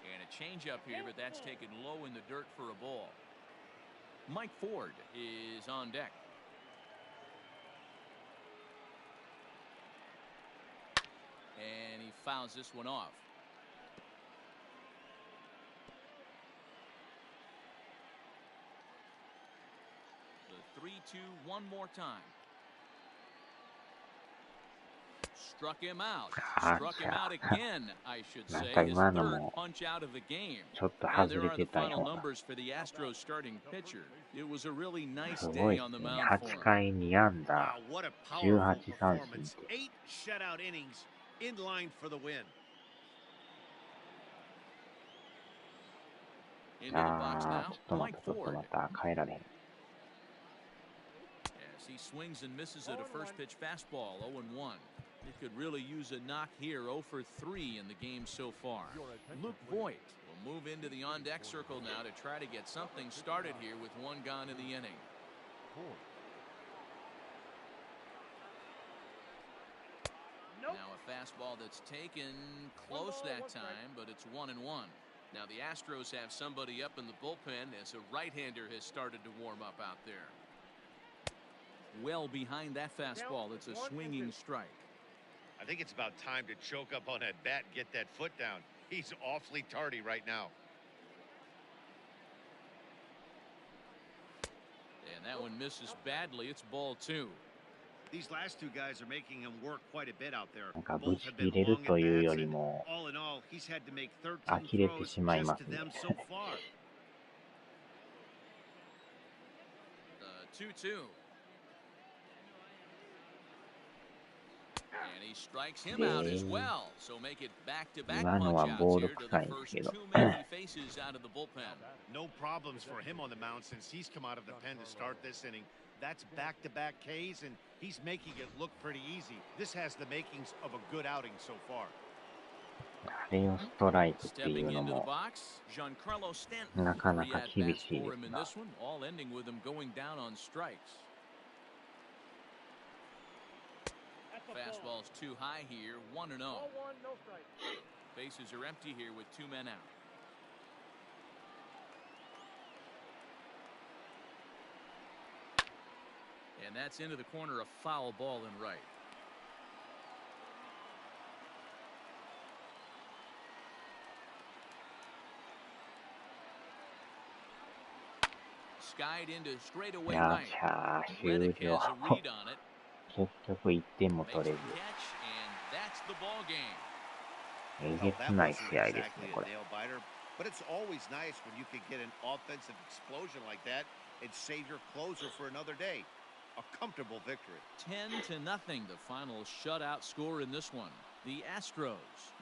And a changeup here, but that's taken low in the dirt for a ball. Mike Ford is on deck. And he fouls this one off. The 3-2 one more time. Struck him out. Struck him out again, I should say. His third punch out of the game. And there are the final numbers for the Astros starting pitcher. It was a really nice day on the mound for him. 8回2安打、18三振。 8 shutout innings in line for the win. あー、ちょっとまた変えられへん。As he swings and misses at a first pitch fastball, 0-1. He could really use a knock here, 0 for 3 in the game so far. Luke Voigt will move into the on-deck circle now to try to get something started here with 1 gone in the inning. Now a fastball that's taken close that time, but it's 1-1. Now the Astros have somebody up in the bullpen as a right-hander has started to warm up out there. Well behind that fastball, it's a swinging strike. I think it's about time to choke up on that bat and get that foot down. He's awfully tardy right now. And that one misses badly. It's ball 2. These last 2 guys are making him work quite a bit out there. なんかぶち切れるというよりも All in all, he's had to make 13呆れて throws しまいま just す to ね。 them so far. 2-2. He strikes him out as well, so make it back-to-back 今のは punch-outs ボール here to 臭 the いんです first けど。 two men he faces out of the bullpen. No problems for him on the mound since he's come out of the pen to start this inning. That's back-to-back Ks, and he's making it look pretty easy. This has the makings of a good outing so far. あれをストライクってい Stepping うの into the も box, Giancarlo Stanton. なかな Three か厳 at-bats しい for で him す in な。 this one, all ending with him going down on strikes. That's a ball. Fastball's too high here, 1-0. Ball one, no strike. Bases are empty here with two men out. And that's into the corner, a foul ball in right. Skied into い straightaway や right. ー、終 Reddick 了。 has a read on it. 結局1点も Makes 取 the れ catch, and that's the ball game. ず、え Well, げ that つない wasn't 試合ですね、 exactly こ a れ。 nail-biter, but it's always nice when you can get an offensive explosion like that and save your closer for another day. A comfortable victory. 10-0, the final shutout score in this one. The Astros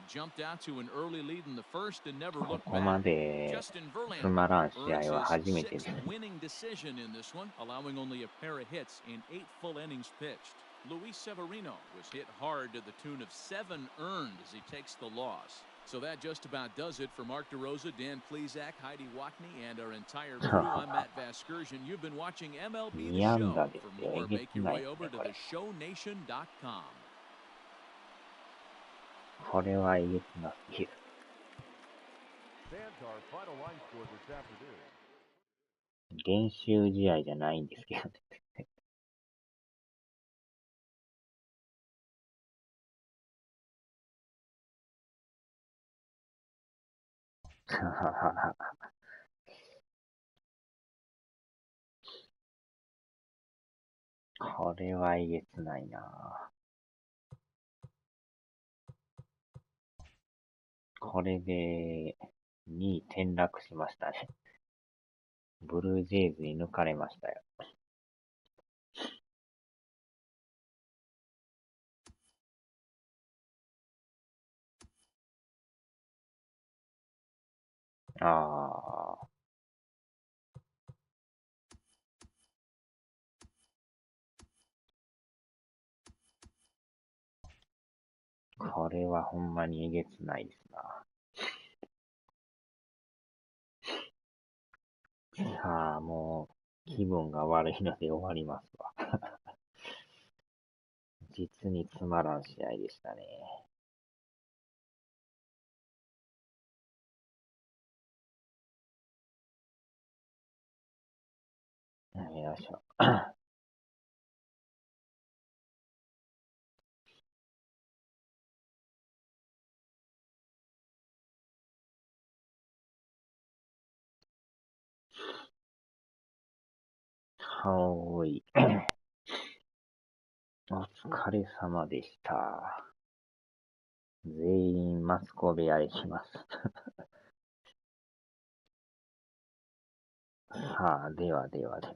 jumped out to an early lead in the first and never こ looked こま back. で Justin つま Verlander らん試 earns 合は his 初めてです。 sixth winning decision in this one, allowing only a pair of hits in 8 full innings pitched. Luis Severino was hit hard to the tune of 7 earned as he takes the loss. So that just about does it for Mark DeRosa, Dan Plesac, Heidi Watney, and our entire crew. I'm Matt Vasgersian. You've been watching MLB The 2安 Show. 打です For よ。 more, えげ make つ your ない way です over ね、 to これ。 theshownation.com. これはえげつなすぎる。 Stands our final line score this afternoon. 練習試合じゃないんですけどね。これはえげつないな。これで2位転落しましたね。ブルージェイズに抜かれましたよ。ああ。これはほんまにえげつないですな。さあ、もう気分が悪いので終わりますわ。実につまらん試合でしたね。よいしょ。はーい。お疲れ様でした。全員マツコ部屋へ来ます。さあ、ではではで。